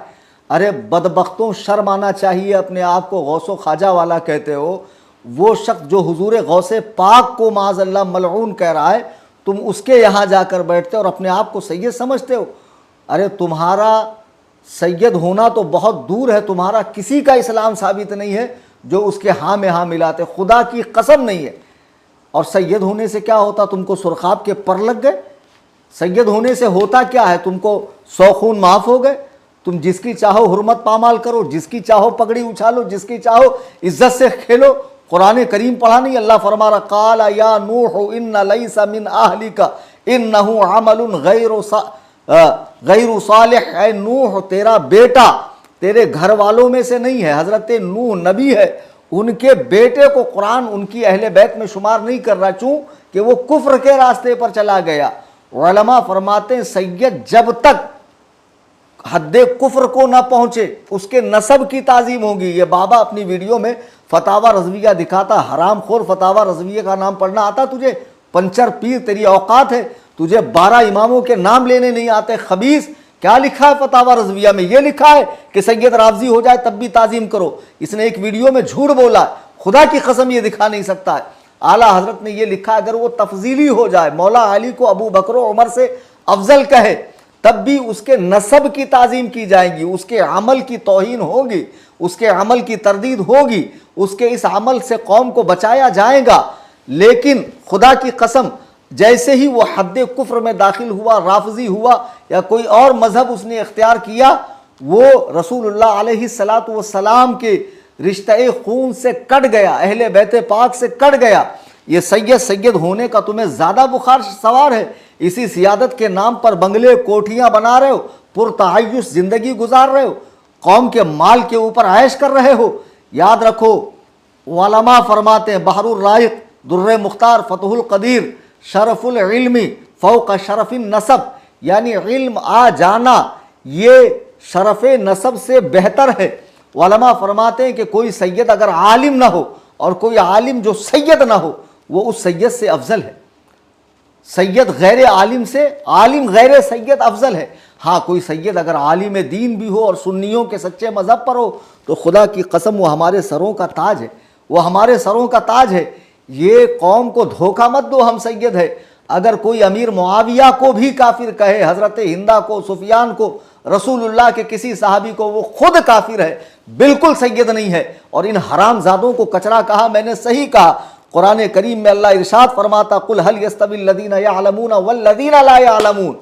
अरे बदबख्तों, शर्म आना चाहिए, अपने आप को गौसो ख्वाजा वाला कहते हो। वो शख्स जो हुजूर गौसे पाक को माज़अल्लाह मलऊन कह रहा है, तुम उसके यहाँ जाकर बैठते हो और अपने आप को सैयद समझते हो। अरे तुम्हारा सैयद होना तो बहुत दूर है, तुम्हारा किसी का इस्लाम साबित नहीं है जो उसके हाँ में हाँ मिलाते, खुदा की कसम नहीं है। और सैयद होने से क्या होता? तुमको सुरखाब के पर लग गए। सैयद होने से होता क्या है? तुमको 100 खून माफ़ हो गए। तुम जिसकी चाहो हुर्मत पामाल करो, जिसकी चाहो पगड़ी उछालो, जिसकी चाहो इज्जत से खेलो। कुरान करीम पढ़ा नहीं? अल्लाह फरमा रहा, काला या नूह इन्ना लैसा मिन अहलिका इन्नहु अमलुन गैरु सालिह। है नूह, तेरा बेटा तेरे घर वालों में से नहीं है। हजरत नूह नबी है, उनके बेटे को कुरान उनकी अहले बैत में शुमार नहीं कर रहा, क्यों कि वो कुफ्र के रास्ते पर चला गया। उलमा फरमाते हैं सैयद जब तक हद्दे कुफ्र को ना पहुंचे उसके नसब की ताजीम होगी। ये बाबा अपनी वीडियो में फतावा रज़विया दिखाता। हराम खोर, फतावा रज़विया का नाम पढ़ना आता तुझे? पंचर पीर, तेरी औकात है? तुझे 12 इमामों के नाम लेने नहीं आते? खबीस, क्या लिखा है फतावा रज़विया में? ये लिखा है कि सैयद राफजी हो जाए तब भी ताजीम करो। इसने एक वीडियो में झूठ बोला, खुदा की कसम ये दिखा नहीं सकता है। आला हजरत ने ये लिखा, अगर वो तफजीली हो जाए, मौला अली को अबू बकर उमर से अफजल कहे, तब भी उसके नसब की ताजीम की जाएगी, उसके अमल की तौहीन होगी, उसके अमल की तरदीद होगी, उसके इस अमल से कौम को बचाया जाएगा। लेकिन खुदा की कसम, जैसे ही वो हद्दे कुफ्र में दाखिल हुआ, राफजी हुआ या कोई और मजहब उसने इख्तियार किया, वो रसूलुल्लाह अलैहिस्सलातु वस्सलाम के रिश्ते खून से कट गया, अहले बैते पाक से कट गया। ये सैयद होने का तुम्हें ज़्यादा बुखार सवार है। इसी सियादत के नाम पर बंगले कोठियाँ बना रहे हो, पुरतआयुश ज़िंदगी गुजार रहे हो, कौम के माल के ऊपर ऐश कर रहे हो। याद रखो, उलमा फरमाते हैं, बहरुर राइक, दुर्रे मुख्तार, फतहुल कदीर, शरफुल इल्मी फौक शरफिन नसब, यानी इल्म आ जाना ये शरफ नसब से बेहतर है। उलमा फरमाते हैं कि कोई सैयद अगर आलिम ना हो और कोई आलिम जो सैयद ना हो, वो उस सैयद से अफजल है। सैयद गैर आलिम से, आलिम गैर सैयद अफजल है। हाँ, कोई सैयद अगर आलिम दीन भी हो और सुन्नियों के सच्चे मज़हब पर हो, तो खुदा की कसम वो हमारे सरों का ताज है, वो हमारे सरों का ताज है। ये कौम को धोखा मत दो, हम सैयद है। अगर कोई अमीर मुआविया को भी काफिर कहे, हजरत हिंदा को, सुफियान को, रसूलुल्लाह के किसी सहाबी को, वो खुद काफिर है, बिल्कुल सैयद नहीं है। और इन हरामजादों को कचरा कहा, मैंने सही कहा। कुरान करीम में अल्लाह इरशाद फरमाता, कुल हल यस्तविल लदीना यअलमून वल लदीना ला यअलमून,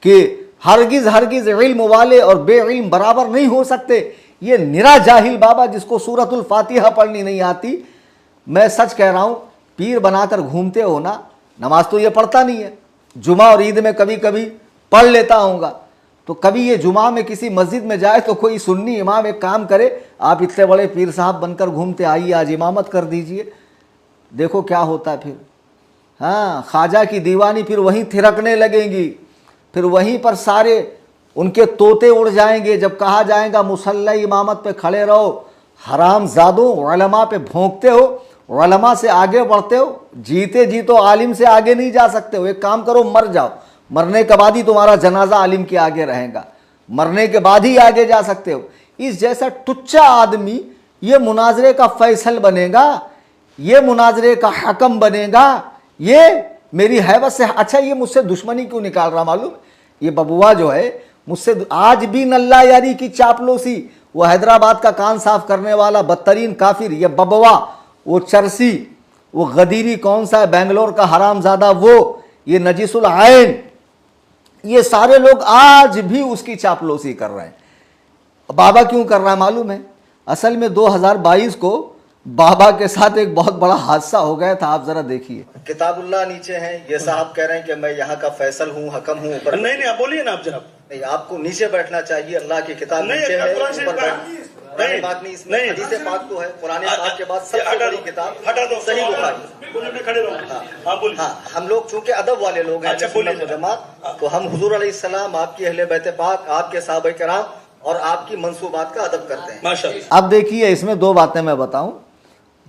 कि हरगिज हरगिज इल्म वाले और बेइल्म बराबर नहीं हो सकते। ये निरा जाहिल बाबा जिसको सूरतुल फातिहा पढ़नी नहीं आती। मैं सच कह रहा हूँ, पीर बनाकर घूमते हो ना, नमाज तो ये पढ़ता नहीं है। जुमा और ईद में कभी कभी पढ़ लेता होगा, तो कभी ये जुमा में किसी मस्जिद में जाए तो कोई सुन्नी इमाम एक काम करे, आप इतने बड़े पीर साहब बनकर घूमते, आइए आज इमामत कर दीजिए, देखो क्या होता है फिर। हाँ, ख्वाजा की दीवानी फिर वहीं थिरकने लगेंगी, फिर वहीं पर सारे उनके तोते उड़ जाएंगे। जब कहा जाएगा मुसल्ला इमामत पे खड़े रहो, हरामजादों, उलमा पे भोंकते हो, उलमा से आगे बढ़ते हो, जीते जी तो आलिम से आगे नहीं जा सकते हो। एक काम करो, मर जाओ, मरने के बाद ही तुम्हारा जनाजा आलिम के आगे रहेगा, मरने के बाद ही आगे जा सकते हो। इस जैसा टुच्चा आदमी ये मुनाजरे का फैसल बनेगा, ये मुनाजरे का हकम बनेगा, ये मेरी हैबत से। अच्छा, ये मुझसे दुश्मनी क्यों निकाल रहा मालूम? ये बबुआ जो है मुझसे आज भी नल्ला यारी की चापलूसी, वो हैदराबाद का कान साफ करने वाला बदतरीन काफिर, ये बबुआ, वो चरसी, वो गदीरी कौन सा है बेंगलोर का हरामजादा, वो ये नजीसुल आयन, ये सारे लोग आज भी उसकी चापलूसी कर रहे हैं। बाबा क्यों कर रहा है मालूम है? असल में 2022 को बाबा के साथ एक बहुत बड़ा हादसा हो गया था। आप जरा देखिए, किताबुल्लाह नीचे है, ये साहब कह रहे हैं कि मैं यहाँ का फैसल हूँ, हकम हूँ। ऊपर नहीं आप बोलिए ना, आप जनाब। नहीं, आपको नीचे बैठना चाहिए, अल्लाह की किताब नीचे है, ऊपर पुरानी बात नहीं, इसमें हदीस पाक तो है, पुराने पाक के बाद सबसे बड़ी किताब सही बुखारी। हाँ, हम लोग चूंकि अदब वाले लोग हैं, सुन्नत व जमात, तो हम हुजूर अलैहिस्सलाम, आपकी अहले बैत पाक, आपके सहाबा किराम और आपकी मंसूबात का अदब करते हैं माशाअल्लाह। अब देखिए, इसमें दो बातें मैं बताऊं।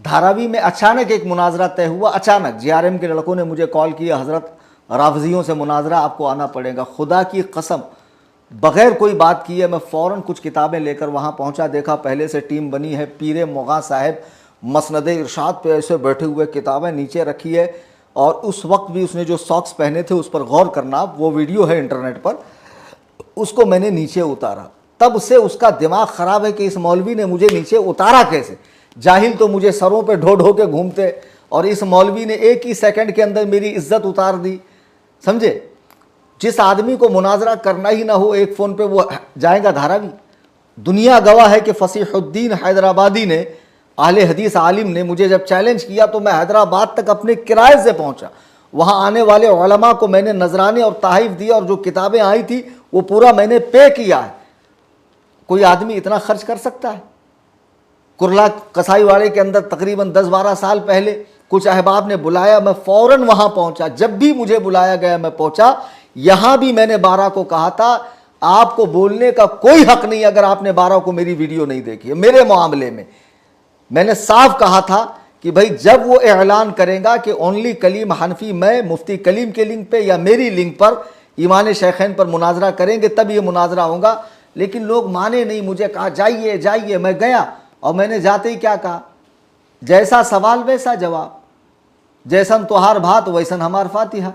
धारावी में अचानक एक मुनाजरा तय हुआ, अचानक जीआरएम के लड़कों ने मुझे कॉल किया, हजरत राफजियों से मुनाजरा, आपको आना पड़ेगा। खुदा की कसम, बगैर कोई बात किए मैं फ़ौरन कुछ किताबें लेकर वहाँ पहुँचा। देखा पहले से टीम बनी है, पीरे मुग़ा साहब मसनद इरशाद पे ऐसे बैठे हुए, किताबें नीचे रखी है, और उस वक्त भी उसने जो सॉक्स पहने थे उस पर गौर करना, वो वीडियो है इंटरनेट पर, उसको मैंने नीचे उतारा। तब से उसका दिमाग ख़राब है कि इस मौलवी ने मुझे नीचे उतारा कैसे। जाहिल तो मुझे सरों पे ढो ढो के घूमते, और इस मौलवी ने एक ही सेकंड के अंदर मेरी इज्जत उतार दी, समझे। जिस आदमी को मुनाजरा करना ही ना हो, एक फ़ोन पे वो जाएगा धारावी। दुनिया गवाह है कि फसीहुद्दीन हैदराबादी ने, अहले हदीस आलिम ने, मुझे जब चैलेंज किया तो मैं हैदराबाद तक अपने किराए से पहुंचा। वहाँ आने वाले उलमा को मैंने नजराने और तहफ़ दिया, और जो किताबें आई थी वो पूरा मैंने पे किया है। कोई आदमी इतना खर्च कर सकता है? कुरला कसाईवाड़े के अंदर तकरीबन 10-12 साल पहले कुछ अहबाब ने बुलाया, मैं फ़ौरन वहाँ पहुँचा। जब भी मुझे बुलाया गया मैं पहुँचा। यहाँ भी मैंने 12 को कहा था, आपको बोलने का कोई हक नहीं अगर आपने 12 को मेरी वीडियो नहीं देखी है। मेरे मामले में मैंने साफ कहा था कि भाई जब वो ऐलान करेगा कि ओनली कलीम हनफी, मैं मुफ्ती कलीम के लिंक पे या मेरी लिंक पर ईमान शैखैन पर मुनाजरा करेंगे, तब ये मुनाजरा होगा। लेकिन लोग माने नहीं, मुझे कहा जाइए जाइए। मैं गया, और मैंने जाते ही क्या कहा, जैसा सवाल वैसा जवाब, जैसन तोहार भात वैसन हमार फातिहा।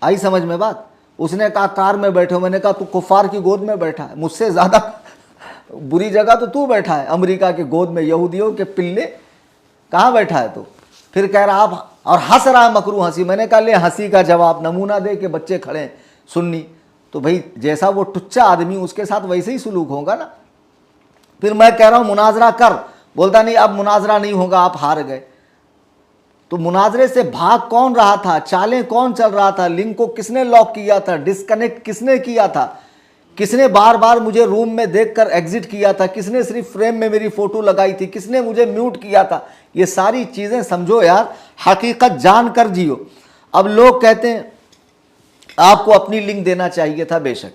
आई समझ में बात। उसने कहा कार में बैठे हो, मैंने कहा तू कुफार की गोद में बैठा है, मुझसे ज़्यादा बुरी जगह तो तू बैठा है, अमेरिका की गोद में, यहूदियों के पिल्ले, कहाँ बैठा है तू। फिर कह रहा आप, और हंस रहा है मकरू हंसी। मैंने कहा ले हंसी का जवाब नमूना दे के बच्चे खड़े हैं सुन्नी, तो भाई जैसा वो टुच्चा आदमी उसके साथ वैसे ही सुलूक होगा ना। फिर मैं कह रहा हूँ मुनाजरा कर, बोलता नहीं अब मुनाजरा नहीं होगा, आप हार गए। तो मुनाजरे से भाग कौन रहा था, चालें कौन चल रहा था, लिंक को किसने लॉक किया था, डिस्कनेक्ट किसने किया था, किसने बार बार मुझे रूम में देखकर एग्जिट किया था, किसने सिर्फ फ्रेम में मेरी फोटो लगाई थी, किसने मुझे म्यूट किया था। ये सारी चीज़ें समझो यार, हकीकत जान कर जियो। अब लोग कहते हैं आपको अपनी लिंक देना चाहिए था। बेशक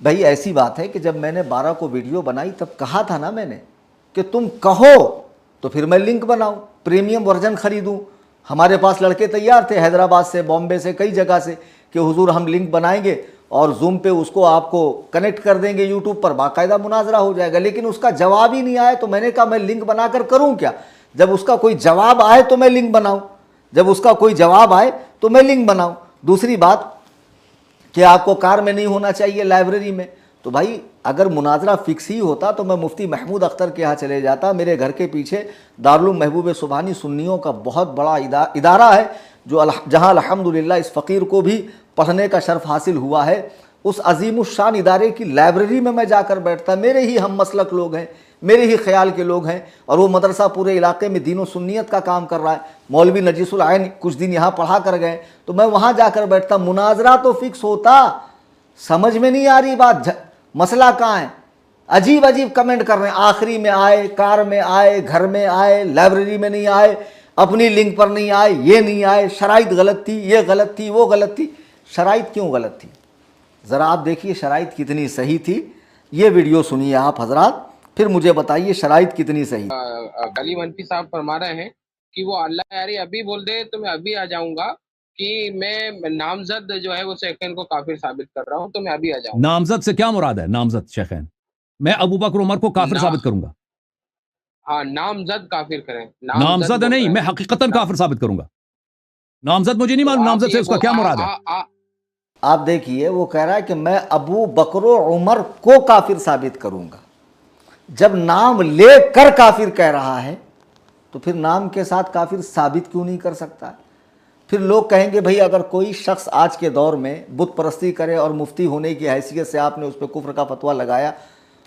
भाई, ऐसी बात है कि जब मैंने 12 को वीडियो बनाई तब कहा था ना मैंने कि तुम कहो तो फिर मैं लिंक बनाऊं, प्रीमियम वर्जन खरीदूं। हमारे पास लड़के तैयार थे हैदराबाद से, बॉम्बे से, कई जगह से, कि हुजूर हम लिंक बनाएंगे और जूम पे उसको आपको कनेक्ट कर देंगे, यूट्यूब पर बाकायदा मुनाजरा हो जाएगा। लेकिन उसका जवाब ही नहीं आया, तो मैंने कहा मैं लिंक बनाकर करूं क्या। जब उसका कोई जवाब आए तो मैं लिंक बनाऊं, जब उसका कोई जवाब आए तो मैं लिंक बनाऊं। दूसरी बात कि आपको कार में नहीं होना चाहिए, लाइब्रेरी में। तो भाई अगर मुनाजरा फिक्स ही होता तो मैं मुफ्ती महमूद अख्तर के यहाँ चले जाता। मेरे घर के पीछे दारुल महबूब सुबहानी सुन्नियों का बहुत बड़ा इदारा है, जो जहाँ अल्हम्दुलिल्लाह इस फ़कीर को भी पढ़ने का शर्फ हासिल हुआ है। उस अजीमुशान इदारे की लाइब्रेरी में मैं जाकर बैठता। मेरे ही हम मसलक लोग हैं, मेरे ही ख्याल के लोग हैं, और वो मदरसा पूरे इलाके में दीन व सुन्नियत का काम कर रहा है। मौलवी नजीसुल आइन कुछ दिन यहाँ पढ़ा कर गए, तो मैं वहाँ जाकर बैठता। मुनाजरा तो फिक्स होता। समझ में नहीं आ रही बात, मसला कहाँ है। अजीब अजीब कमेंट कर रहे हैं, आखिरी में आए, कार में आए, घर में आए, लाइब्रेरी में नहीं आए, अपनी लिंक पर नहीं आए, ये नहीं आए, शराइत गलत थी, ये गलत थी, वो गलत थी। शराइत क्यों गलत थी, ज़रा आप देखिए शराइत कितनी सही थी। ये वीडियो सुनिए आप हजरात, फिर मुझे बताइए शराइत कितनी सही। कलीम हनफी साहब फरमा रहे हैं कि वो अल्लाह यारी अभी बोल दे तो मैं अभी आ जाऊंगा, कि मैं नामजद जो है वो शैखैन को काफिर साबित कर रहा हूं, तो मैं अभी आ जाऊंगा। नामजद से क्या मुराद है? नामजद शैखैन, मैं अबू बकर उमर को काफिर साबित करूंगा। हाँ, नामजद काफिर करें। नामजद नहीं, मैं हकीकतन काफिर साबित करूंगा। नामजद मुझे नहीं मालूम, नामजद से उसका क्या मुराद है। आप देखिए, वो कह रहा है कि मैं अबू बकर उमर को काफिर साबित करूंगा। जब नाम लेकर काफिर कह रहा है तो फिर नाम के साथ काफिर साबित क्यों नहीं कर सकता। फिर लोग कहेंगे भाई अगर कोई शख्स आज के दौर में बुत परस्ती करे और मुफ्ती होने की हैसियत से आपने उस पर कुफ्र का फतवा लगाया,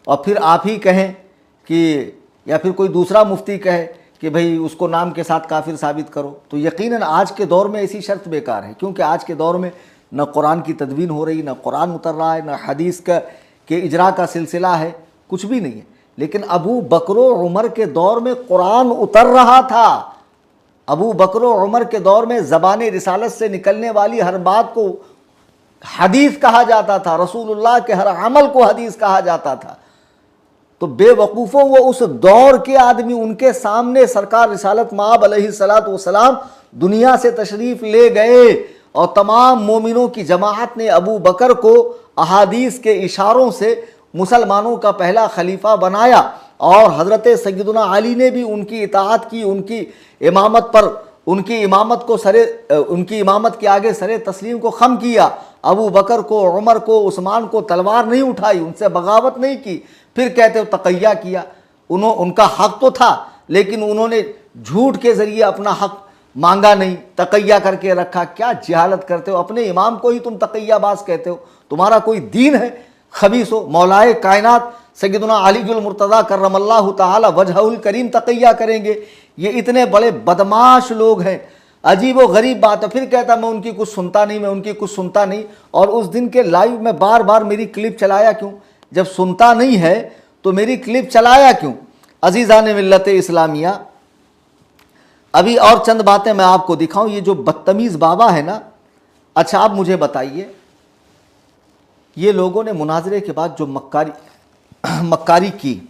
और फिर आप ही कहें कि, या फिर कोई दूसरा मुफ्ती कहे कि भाई उसको नाम के साथ काफिर साबित करो, तो यकीनन आज के दौर में ऐसी शर्त बेकार है। क्योंकि आज के दौर में न कुरान की तदवीन हो रही, न कुरान उतर रहा है, न हदीस के इजरा का सिलसिला है, कुछ भी नहीं है। लेकिन अबू बकर और उमर के दौर में कुरान उतर रहा था। अबू बकर और उमर के दौर में ज़बान रिसालत से निकलने वाली हर बात को हदीस कहा जाता था, रसूलुल्लाह के हर अमल को हदीस कहा जाता था। तो बेवकूफ़ों, वो उस दौर के आदमी, उनके सामने सरकार रिसालत माब अलैहिस्सलातु वस्सलाम दुनिया से तशरीफ़ ले गए और तमाम मोमिनों की जमाअत ने अबू बकर को अहादीस के इशारों से मुसलमानों का पहला खलीफा बनाया और हज़रत सैयदना अली ने भी उनकी इताअत की, उनकी इमामत पर, उनकी इमामत के आगे सरे तस्लीम को खम किया। अबू बकर को, उमर को, उस्मान को तलवार नहीं उठाई, उनसे बगावत नहीं की। फिर कहते हो तक़य्या किया। उनका हक तो था, लेकिन उन्होंने झूठ के ज़रिए अपना हक मांगा नहीं, तक़य्या करके रखा। क्या जहालत करते हो, अपने इमाम को ही तुम तक़य्याबाज कहते हो। तुम्हारा कोई दीन है? खबीस हो। मौलाए कायनात सैयदना अलीजुल मुर्तज़ा करमल्लाहु ताला वजहुल करीम तक़य्या करेंगे। ये इतने बड़े बदमाश लोग हैं। अजीब व गरीब बात है। फिर कहता मैं उनकी कुछ सुनता नहीं, मैं उनकी कुछ सुनता नहीं। और उस दिन के लाइव में बार बार मेरी क्लिप चलाया क्यों? जब सुनता नहीं है तो मेरी क्लिप चलाया क्यों? अजीज़ान मिल्लत इस्लामिया, अभी और चंद बातें मैं आपको दिखाऊं। ये जो बदतमीज़ बाबा है ना, अच्छा आप मुझे बताइए, ये लोगों ने मुनाजरे के बाद जो मक्कारी की,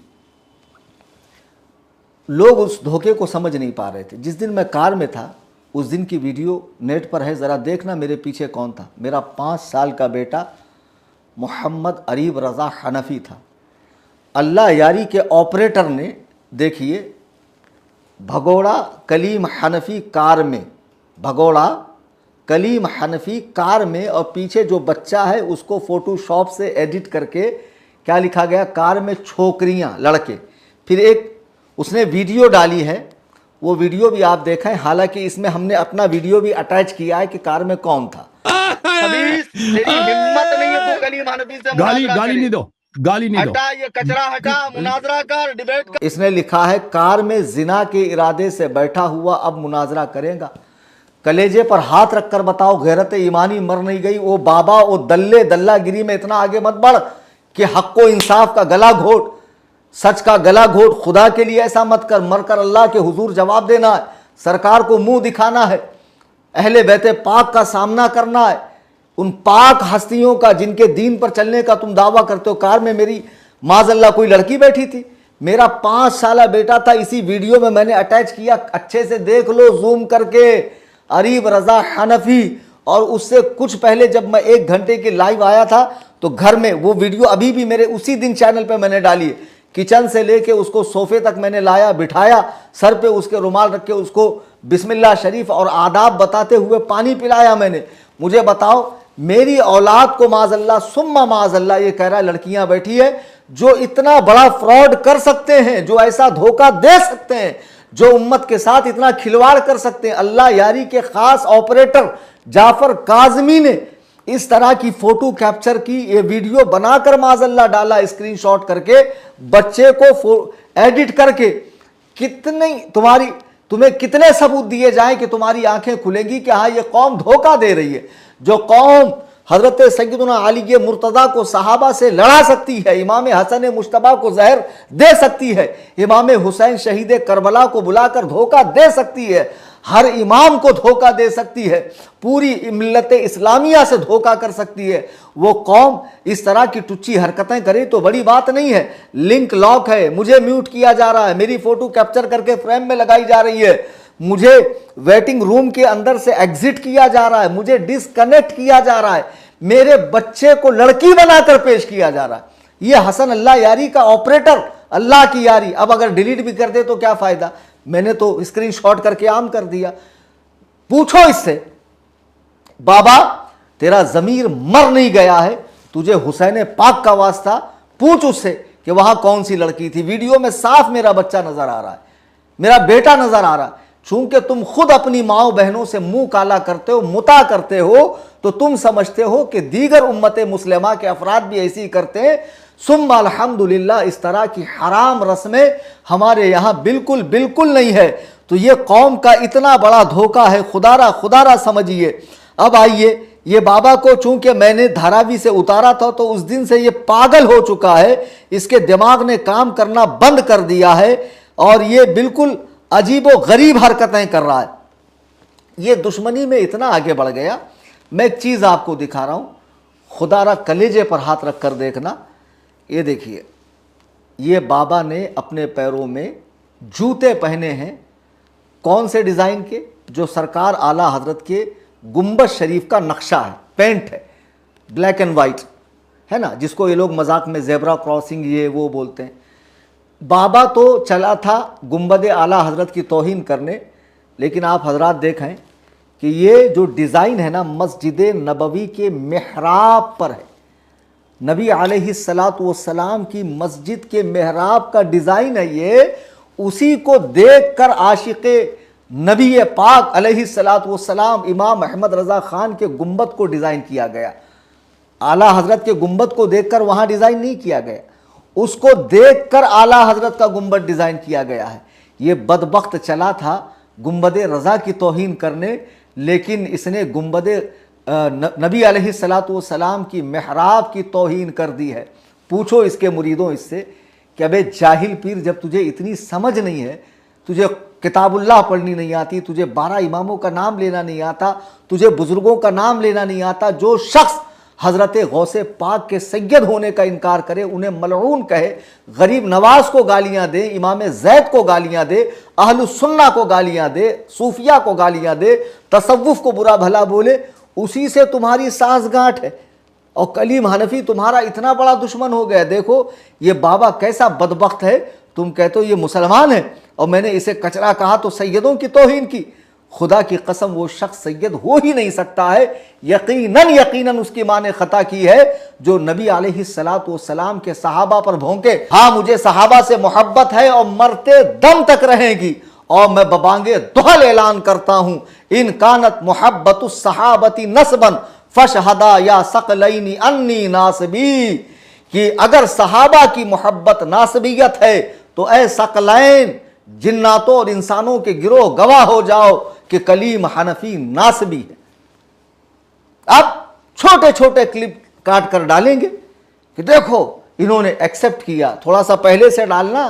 लोग उस धोखे को समझ नहीं पा रहे थे। जिस दिन मैं कार में था, उस दिन की वीडियो नेट पर है, ज़रा देखना मेरे पीछे कौन था। मेरा 5 साल का बेटा मोहम्मद अरीब रज़ा हनफी था। अल्लाह यारी के ऑपरेटर ने, देखिए, भगोड़ा कलीम हनफी कार में, भगोड़ा कलीम हनफी कार में, और पीछे जो बच्चा है उसको फ़ोटोशॉप से एडिट करके क्या लिखा गया, कार में छोकरियाँ, लड़के। फिर एक उसने वीडियो डाली है, वो वीडियो भी आप देखें। हालांकि इसमें हमने अपना वीडियो भी अटैच किया है कि कार में कौन था। तेरी हिम्मत नहीं है तो कलीम हनफी से गाली नहीं दो, गाली नहीं दो। हटा ये कचरा, हटा, मुनाजरा कर, डिबेट कर। इसने लिखा है कार में जिना के इरादे से बैठा हुआ अब मुनाजरा करेगा। कलेजे पर हाथ रखकर बताओ, गैरत ईमानी मर नहीं गई? ओ बाबा, ओ दल्लागिरी में इतना आगे मत बढ़ कि हक को इंसाफ का गला घोट, सच का गला घोट। खुदा के लिए ऐसा मत कर। मरकर अल्लाह के हुजूर जवाब देना है, सरकार को मुंह दिखाना है, अहले बैते पाक का सामना करना है, उन पाक हस्तियों का जिनके दीन पर चलने का तुम दावा करते हो। कार में मेरी माज़अल्लाह कोई लड़की बैठी थी, मेरा 5 साला बेटा था। इसी वीडियो में मैंने अटैच किया, अच्छे से देख लो जूम करके, अरीब रज़ा हनफी। और उससे कुछ पहले जब मैं 1 घंटे के लाइव आया था तो घर में वो वीडियो अभी भी मेरे उसी दिन चैनल पे मैंने डाली है। किचन से लेके उसको सोफे तक मैंने लाया, बिठाया, सर पे उसके रुमाल रख के उसको बिस्मिल्लाह शरीफ और आदाब बताते हुए पानी पिलाया मैंने। मुझे बताओ, मेरी औलाद को माज़अल्लाह सुम्मा माज़अल्लाह ये कह रहा है लड़कियां बैठी है जो इतना बड़ा फ्रॉड कर सकते हैं, जो ऐसा धोखा दे सकते हैं, जो उम्मत के साथ इतना खिलवाड़ कर सकते हैं। अल्लाह यारी के खास ऑपरेटर जाफर काज़मी ने इस तरह की फोटो कैप्चर की, ये वीडियो बनाकर माज़अल्लाह डाला, स्क्रीनशॉट करके, बच्चे को एडिट करके। तुम्हें कितने सबूत दिए जाएं कि तुम्हारी आंखें खुलेंगी कि हाँ ये कौम धोखा दे रही है। जो कौम हजरत सैयदना अली मुर्तज़ा को सहाबा से लड़ा सकती है, इमाम हसन मुश्तबा को जहर दे सकती है, इमाम हुसैन शहीद करबला को बुलाकर धोखा दे सकती है, हर इमाम को धोखा दे सकती है, पूरी मिल्लत इस्लामिया से धोखा कर सकती है, वो कौम इस तरह की टुच्ची हरकतें करे तो बड़ी बात नहीं है। लिंक लॉक है, मुझे म्यूट किया जा रहा है, मेरी फोटो कैप्चर करके फ्रेम में लगाई जा रही है, मुझे वेटिंग रूम के अंदर से एग्जिट किया जा रहा है, मुझे डिस्कनेक्ट किया जा रहा है, मेरे बच्चे को लड़की बनाकर पेश किया जा रहा है। ये हसन अल्लाह यारी का ऑपरेटर, अल्लाह की यारी। अब अगर डिलीट भी कर दे तो क्या फायदा, मैंने तो स्क्रीनशॉट करके आम कर दिया। पूछो इससे, बाबा तेरा जमीर मर नहीं गया है, तुझे हुसैन पाक का वास्ता पूछ उससे कि वहां कौन सी लड़की थी। वीडियो में साफ मेरा बच्चा नजर आ रहा है, मेरा बेटा नजर आ रहा है। चूंकि तुम खुद अपनी माओ बहनों से मुंह काला करते हो, मुता करते हो, तो तुम समझते हो कि दीगर उम्मत मुस्लिमा के अफराद भी ऐसी करते हैं। सुम्मा अल्हम्दुलिल्लाह, इस तरह की हराम रस्में हमारे यहाँ बिल्कुल बिल्कुल नहीं है। तो ये कौम का इतना बड़ा धोखा है, खुदारा खुदारा समझिए। अब आइए ये बाबा को चूंकि मैंने धारावी से उतारा था तो उस दिन से ये पागल हो चुका है, इसके दिमाग ने काम करना बंद कर दिया है और ये बिल्कुल अजीबो गरीब हरकतें कर रहा है। ये दुश्मनी में इतना आगे बढ़ गया। मैं एक चीज़ आपको दिखा रहा हूँ, खुदारा कलेजे पर हाथ रख कर देखना। ये देखिए, ये बाबा ने अपने पैरों में जूते पहने हैं, कौन से डिज़ाइन के? जो सरकार आला हजरत के गुंबद शरीफ का नक्शा है, पेंट है, ब्लैक एंड वाइट है ना, जिसको ये लोग मजाक में जेब्रा क्रॉसिंग ये वो बोलते हैं। बाबा तो चला था गुंबद आला हजरत की तौहीन करने, लेकिन आप हजरात देखें कि ये जो डिज़ाइन है ना, मस्जिद नबवी के मेहराब पर है। नबी अलैहिस्सलातु वस्सलाम की मस्जिद के मेहराब का डिज़ाइन है ये। उसी को देख कर आशिक़े नबी पाक अलैहिस्सलातु वस्सलाम इमाम अहमद रज़ा ख़ान के गुंबद को डिज़ाइन किया गया। आला हजरत के गुंबद को देखकर वहाँ डिज़ाइन नहीं किया गया, उसको देखकर आला हजरत का गुंबद डिज़ाइन किया गया है। ये बदबख्त चला था गुंबद रज़ा की तौहीन करने, लेकिन इसने गुंबद नबी अलैहिस्सलातु वस्सलाम की मेहराब की तौहीन कर दी है। पूछो इसके मुरीदों इससे कि अबे जाहिल पीर, जब तुझे इतनी समझ नहीं है, तुझे किताबुल्लाह पढ़नी नहीं आती, तुझे 12 इमामों का नाम लेना नहीं आता, तुझे बुजुर्गों का नाम लेना नहीं आता, जो शख्स हज़रत गौसे पाक के सैयद होने का इनकार करे उन्हें मलऊन कहे, गरीब नवाज को गालियां दे, इमाम ज़ैद को गालियां दे, अहलुस सुन्ना को गालियां दे, सूफिया को गालियां दे, तसव्वुफ को बुरा भला बोले, उसी से तुम्हारी सांसगांठ है। और कलीम हनफी तुम्हारा इतना बड़ा दुश्मन हो गया। देखो ये बाबा कैसा बदबख्त है, तुम कहते हो ये मुसलमान है और मैंने इसे कचरा कहा तो सैयदों की तौहीन की। खुदा की कसम वो शख्स सैयद हो ही नहीं सकता है। यकीनन उसकी माँ ने खता की है जो नबी अलैहिस्सलातु वस्सलाम के सहाबा पर भौंके। हाँ, मुझे सहाबा से मोहब्बत है और मरते दम तक रहेगी, और मैं बबांगे दुहल ऐलान करता हूं, इन कानत मोहब्बतुस सहाबती नस्बन फशहदा या सकलैनी अन्नी नासबी, कि अगर सहाबा की मोहब्बत नासबियत है तो ऐ सकलैन जिन्नातों और इंसानों के गिरोह गवाह हो जाओ कि कलीम हनफी नासबी है। अब छोटे छोटे क्लिप काट कर डालेंगे कि देखो इन्होंने एक्सेप्ट किया। थोड़ा सा पहले से डालना,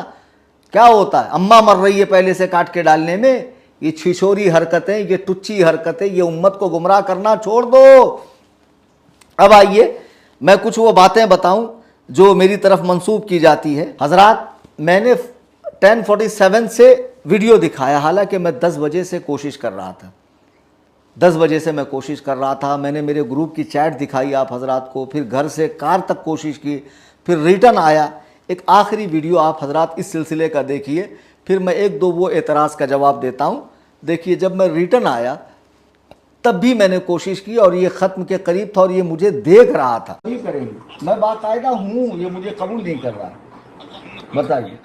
क्या होता है, अम्मा मर रही है पहले से काट के डालने में। ये छिछोरी हरकतें, ये टुच्ची हरकतें, ये उम्मत को गुमराह करना छोड़ दो। अब आइए मैं कुछ वो बातें बताऊं जो मेरी तरफ मंसूब की जाती है। हजरात, मैंने 10:47 से वीडियो दिखाया, हालांकि मैं 10 बजे से कोशिश कर रहा था। 10 बजे से मैं कोशिश कर रहा था। मैंने मेरे ग्रुप की चैट दिखाई आप हजरात को, फिर घर से कार तक कोशिश की, फिर रिटर्न आया। एक आखिरी वीडियो आप हजरात इस सिलसिले का देखिए, फिर मैं एक दो वो एतराज़ का जवाब देता हूँ। देखिए, जब मैं रिटर्न आया तब भी मैंने कोशिश की और ये ख़त्म के करीब था और ये मुझे देख रहा था। नहीं करेंगे, मैं बाकायदा हूँ, ये मुझे कबूल नहीं कर रहा है। बताइए,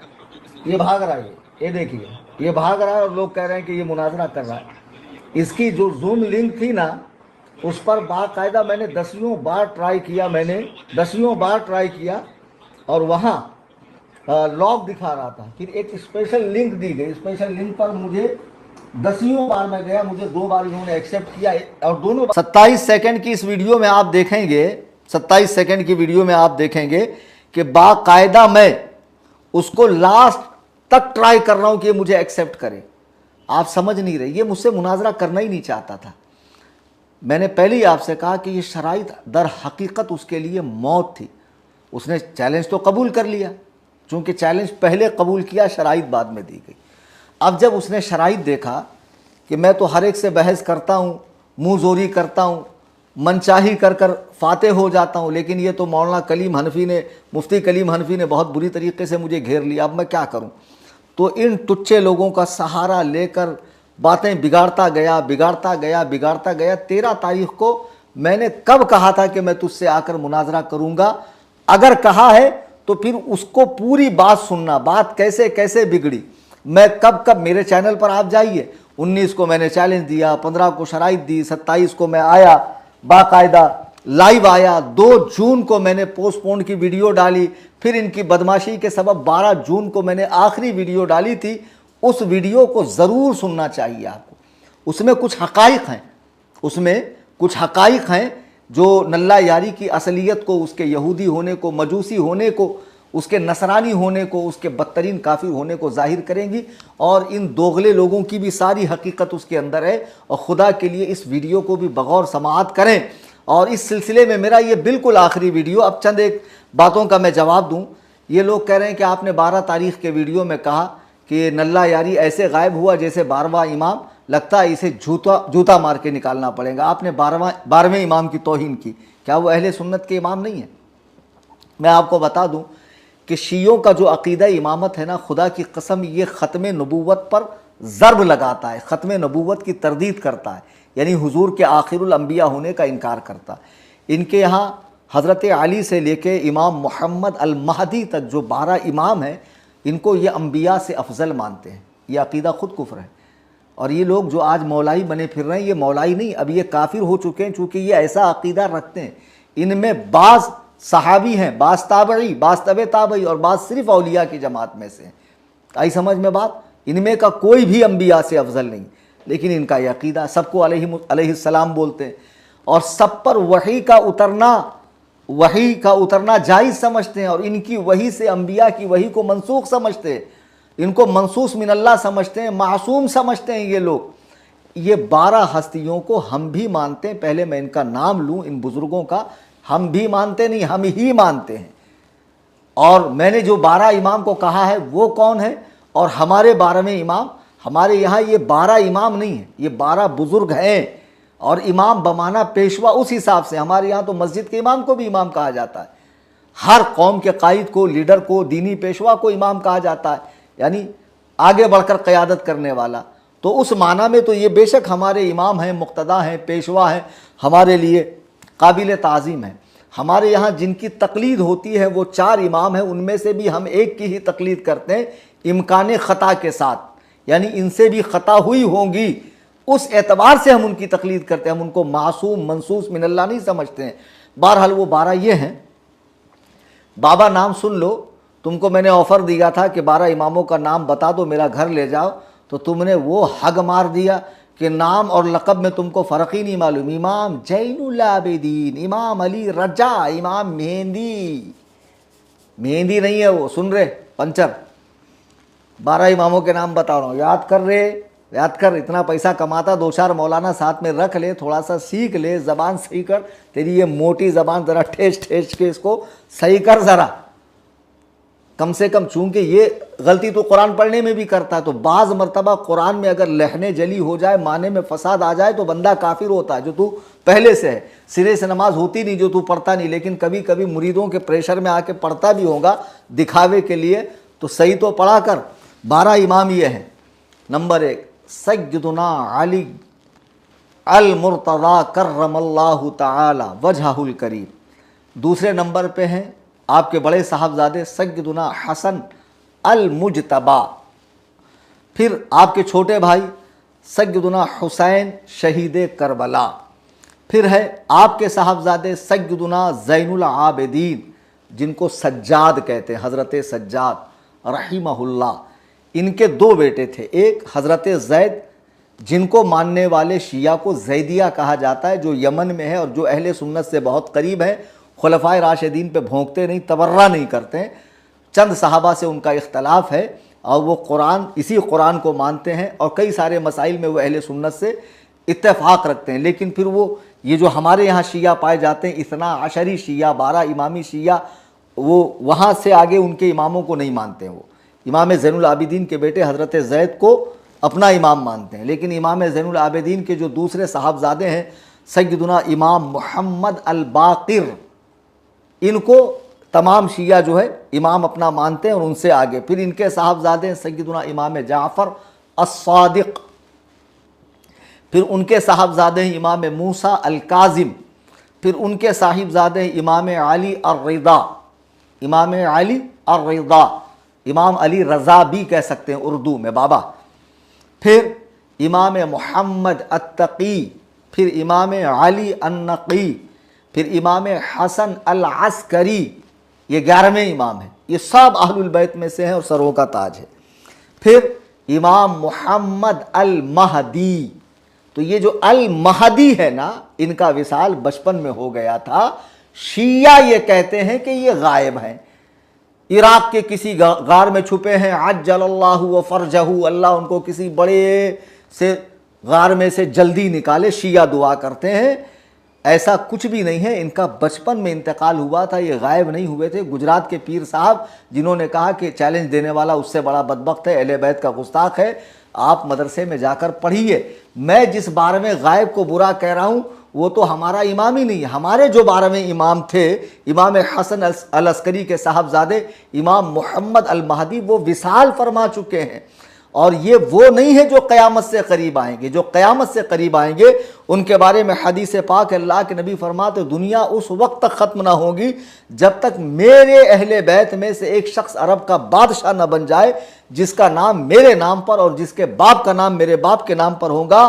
ये भाग रहा है, ये देखिए, ये भाग रहा है और लोग कह रहे हैं कि ये मुनाजरा कर रहा है। इसकी जो जूम लिंक थी ना, उस पर बाकायदा मैंने दसियों बार ट्राई किया और वहाँ लॉग दिखा रहा था। फिर एक स्पेशल लिंक दी गई, स्पेशल लिंक पर मुझे दसियों बार मैं गया, मुझे 2 बार इन्होंने एक्सेप्ट किया और दोनों 27 सेकंड की इस वीडियो में आप देखेंगे, 27 सेकंड की वीडियो में आप देखेंगे कि बाकायदा मैं उसको लास्ट तक ट्राई कर रहा हूं कि ये मुझे एक्सेप्ट करे। आप समझ नहीं रहे, ये मुझसे मुनाजरा करना ही नहीं चाहता था। मैंने पहले ही आपसे कहा कि ये शराइत दर हकीकत उसके लिए मौत थी। उसने चैलेंज तो कबूल कर लिया, चूंकि चैलेंज पहले कबूल किया, शराइत बाद में दी गई। अब जब उसने शराइत देखा कि मैं तो हर एक से बहस करता हूँ, मुँह जोरी करता हूँ, मनचाही कर कर फाते हो जाता हूँ, लेकिन ये तो मौलाना कलीम हनफी ने, मुफ्ती कलीम हनफी ने बहुत बुरी तरीके से मुझे घेर लिया, अब मैं क्या करूँ। तो इन टुच्चे लोगों का सहारा लेकर बातें बिगाड़ता गया। 13 तारीख को मैंने कब कहा था कि मैं तुझसे आकर मुनाजरा करूँगा। अगर कहा है तो फिर उसको पूरी बात सुनना, बात कैसे कैसे बिगड़ी। मैं कब मेरे चैनल पर आप जाइए, 19 को मैंने चैलेंज दिया, 15 को शराइत दी, 27 को मैं आया, बाकायदा लाइव आया, 2 जून को मैंने पोस्टपोन की वीडियो डाली, फिर इनकी बदमाशी के सबब 12 जून को मैंने आखिरी वीडियो डाली थी। उस वीडियो को ज़रूर सुनना चाहिए आपको, उसमें कुछ हकाइक हैं, उसमें कुछ हकाइक हैं जो नल्ला यारी की असलियत को, उसके यहूदी होने को, मजूसी होने को, उसके नसरानी होने को, उसके बदतरीन काफिर होने को जाहिर करेंगी। और इन दोगले लोगों की भी सारी हकीकत उसके अंदर है। और खुदा के लिए इस वीडियो को भी बगौर समाअत करें। और इस सिलसिले में मेरा ये बिल्कुल आखिरी वीडियो, अब चंद एक बातों का मैं जवाब दूं। ये लोग कह रहे हैं कि आपने 12 तारीख के वीडियो में कहा कि नल्ला यारी ऐसे गायब हुआ जैसे 12वां इमाम, लगता है इसे जूता मार के निकालना पड़ेगा। आपने 12वें इमाम की तौहीन की, क्या वो अहले सुन्नत के इमाम नहीं है? मैं आपको बता दूं कि शियों का जो अकीदा इमामत है ना, खुदा की कसम ये ख़त्म नबूवत पर ज़र्ब लगाता है, ख़त्म नबूवत की तरदीद करता है, यानी हुजूर के आखिरुल अंबिया होने का इनकार करता है। इनके यहाँ हज़रत अली से लेके इमाम मोहम्मद अल महदी तक जो 12 इमाम हैं, इनको ये अंबिया से अफजल मानते हैं। ये अकीदा खुद कुफ्र है। और ये लोग जो आज मौलाई बने फिर रहे हैं, ये मौलाई नहीं, अब ये काफिर हो चुके हैं, चूँकि ये ऐसा अकीदा रखते हैं। इनमें बाज़ सहाबी हैं, बाज़ ताबई, बाज़ तबे ताबई, और बाज़ सिर्फ औलिया की जमात में से हैं। आई समझ में बात? इनमें का कोई भी अंबिया से अफजल नहीं, लेकिन इनका ये अकीदा, सबको अलैहिस्सलाम बोलते हैं और सब पर वही का उतरना जायज़ समझते हैं। और इनकी वही से अंबिया की वही को मनसूख समझते हैं, इनको मनसूस मिनल्लाह समझते हैं, मासूम समझते हैं ये लोग। ये 12 हस्तियों को हम भी मानते हैं। पहले मैं इनका नाम लूँ, इन बुज़ुर्गों का। हम भी मानते नहीं, हम ही मानते हैं। और मैंने जो 12 इमाम को कहा है वो कौन है, और हमारे 12वें इमाम, हमारे यहाँ ये 12 इमाम नहीं है, ये 12 बुज़ुर्ग हैं। और इमाम बमाना पेशवा उस हिसाब से, हमारे यहाँ तो मस्जिद के इमाम को भी इमाम कहा जाता है। हर कौम के कायद को, लीडर को, दीनी पेशवा को इमाम कहा जाता है, यानी आगे बढ़कर क़यादत करने वाला। तो उस माना में तो ये बेशक हमारे इमाम हैं, मुक्तदा हैं, पेशवा हैं, हमारे लिए काबिल ताज़ीम है। हमारे यहाँ जिनकी तकलीद होती है वो 4 इमाम हैं, उनमें से भी हम एक की ही तकलीद करते हैं, इम्कान ख़ता के साथ, यानी इनसे भी ख़ता हुई होंगी, उस एतबार से हम उनकी तकलीद करते हैं। हम उनको मासूम मनसूस मिनल्लाह नहीं समझते हैं। बहरहाल वो 12 ये हैं। बाबा नाम सुन लो, तुमको मैंने ऑफ़र दिया था कि 12 इमामों का नाम बता दो, मेरा घर ले जाओ, तो तुमने वो हग मार दिया कि नाम और लक़ब में तुमको फ़र्क ही नहीं मालूम। इमाम ज़ैनुल आबिदीन, इमाम अली रजा, इमाम मेहंदी नहीं है वो, सुन रहे पंचर। 12 इमामों के नाम बता रहा हूँ, याद कर रहे, याद कर। इतना पैसा कमाता, 2-4 मौलाना साथ में रख ले, थोड़ा सा सीख ले, ज़बान सही कर। तेरी ये मोटी ज़बान ज़रा ठेस के इसको सही कर ज़रा, कम से कम। चूँकि ये गलती तो कुरान पढ़ने में भी करता है, तो बाज़ मरतबा कुरान में अगर लहने जली हो जाए, माने में फसाद आ जाए, तो बंदा काफिर होता है। जो तू पहले से है, सिरे से नमाज होती नहीं, जो तू पढ़ता नहीं, लेकिन कभी कभी मुरीदों के प्रेशर में आके पढ़ता भी होगा दिखावे के लिए, तो सही तो पढ़ा कर। 12 इमाम ये हैं। नंबर 1 सय्यदुना अली अल मुर्तज़ा कर्रमल्लाहु तआला वजहुल करीम। दूसरे नंबर पे हैं आपके बड़े साहबजादे सय्यदुना हसन अल मुजतबा। फिर आपके छोटे भाई सय्यदुना हुसैन शहीद करबला। फिर है आपके साहबजादे सय्यदुना ज़ैनुल आबिदीन, जिनको सज्जाद कहते हैं, हज़रत सज्जाद रहिमहुल्लाह। इनके 2 बेटे थे, एक हज़रत ज़ैद, जिनको मानने वाले शिया को ज़ैदिया कहा जाता है, जो यमन में है और जो अहले सुन्नत से बहुत करीब है। खुलफाए राशिदीन पे भोंकते नहीं, तबर्रा नहीं करते हैं। चंद सहाबा से उनका इख्तलाफ है और वो कुरान, इसी कुरान को मानते हैं और कई सारे मसाइल में वो अहले सुन्नत से इत्तेफाक रखते हैं। लेकिन फिर वो ये जो हमारे यहाँ शिया पाए जाते हैं, इतना अशरी शिया, 12 इमामी शिया, वो वहाँ से आगे उनके इमामों को नहीं मानते हैं। वो इमाम ज़ैनुल आबिदीन के बेटे हज़रत ज़ैद को अपना इमाम मानते हैं, लेकिन इमाम ज़ैनुल आबिदीन के जो दूसरे साहबजादे हैं सय्यदुना इमाम मोहम्मद अल बाक़िर, इनको तमाम शिया जो है इमाम अपना मानते हैं और उनसे आगे। फिर इनके साहबजादे हैं सय्यदुना इमाम जाफ़र अस-सादिक़। फिर उनके साहबजादे हैं इमाम मूसा अल काज़िम। फिर उनके साहिबजादे हैं इमाम अली ar-रिदा, इमाम अली ar-रिदा, इमाम अली रज़ा भी कह सकते हैं उर्दू में बाबा। फिर इमाम मोहम्मद अत्तकी, फिर इमाम अली अन्नकी, फिर इमाम हसन अल अस्करी, ये 11वें इमाम हैं। ये सब अहलुल बैत में से हैं और सरों का ताज है। फिर इमाम मोहम्मद अल महदी, तो ये जो अल महदी है ना, इनका विसाल बचपन में हो गया था। शिया ये कहते हैं कि ये गायब हैं, इराक के किसी गार में छुपे हैं। अज्जलल्लाहु व फरजहू, अल्लाह उनको किसी बड़े से गार में से जल्दी निकाले, शिया दुआ करते हैं। ऐसा कुछ भी नहीं है, इनका बचपन में इंतकाल हुआ था, ये गायब नहीं हुए थे। गुजरात के पीर साहब जिन्होंने कहा कि चैलेंज देने वाला उससे बड़ा बदबख्त है, अहले बैत का गुस्ताख है, आप मदरसे में जाकर पढ़िए। मैं जिस बारे में गायब को बुरा कह रहा हूँ वो तो हमारा इमाम ही नहीं है। हमारे जो 12वें इमाम थे, इमाम हसन अल अस्करी के साहबजादे इमाम मोहम्मद अल महदी, वो विसाल फरमा चुके हैं। और ये वो नहीं है जो क़यामत से करीब आएंगे। जो क़यामत से करीब आएंगे उनके बारे में हदीस पाक अल्लाह के नबी फरमाते, दुनिया उस वक्त तक ख़त्म ना होगी जब तक मेरे अहले बैत में से एक शख्स अरब का बादशाह न बन जाए जिसका नाम मेरे नाम पर और जिसके बाप का नाम मेरे बाप के नाम पर होगा,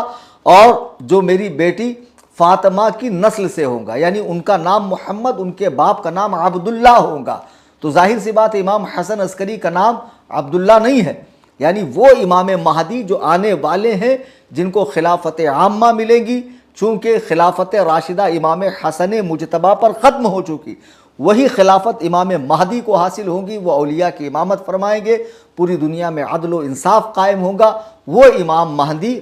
और जो मेरी बेटी फातिमा की नस्ल से होगा, यानी उनका नाम मोहम्मद, उनके बाप का नाम अब्दुल्ला होगा। तो जाहिर सी बात है इमाम हसन अस्करी का नाम अब्दुल्ला नहीं है, यानी वो इमाम महदी जो आने वाले हैं, जिनको खिलाफत आम्मा मिलेगी। चूँकि खिलाफत राशिदा इमाम हसन मुजतबा पर ख़त्म हो चुकी, वही खिलाफत इमाम महदी को हासिल होगी। वो औलिया की इमामत फरमाएंगे, पूरी दुनिया में अदल व इंसाफ कायम होगा। वो इमाम महदी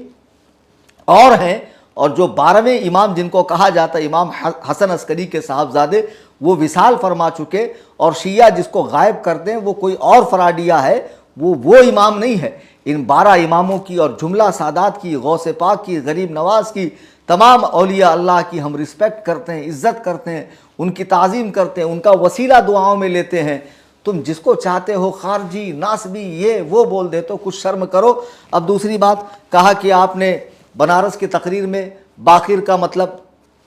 और हैं। और जो 12वें इमाम जिनको कहा जाता है इमाम हसन अस्करी के साहबजादे, वो विसाल फरमा चुके। और शिया जिसको गायब करते हैं वो कोई और फराडिया है, वो इमाम नहीं है। इन 12 इमामों की और जुमला सादात की, गौसे पाक की, गरीब नवाज की, तमाम औलिया अल्लाह की हम रिस्पेक्ट करते हैं, इज़्ज़त करते हैं, उनकी ताज़ीम करते हैं, उनका वसीला दुआओं में लेते हैं। तुम जिसको चाहते हो खारजी, नासबी, ये वो बोल दे तो कुछ शर्म करो। अब दूसरी बात, कहा कि आपने बनारस की तकरीर में बाकिर का मतलब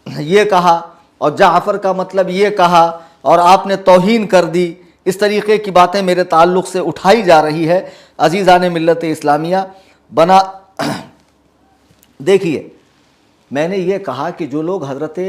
ये कहा और जाफ़र का मतलब ये कहा और आपने तौहीन कर दी। इस तरीके की बातें मेरे ताल्लुक़ से उठाई जा रही है। अज़ीज़ान मिल्लत इस्लामिया बना देखिए, मैंने ये कहा कि जो लोग हज़रत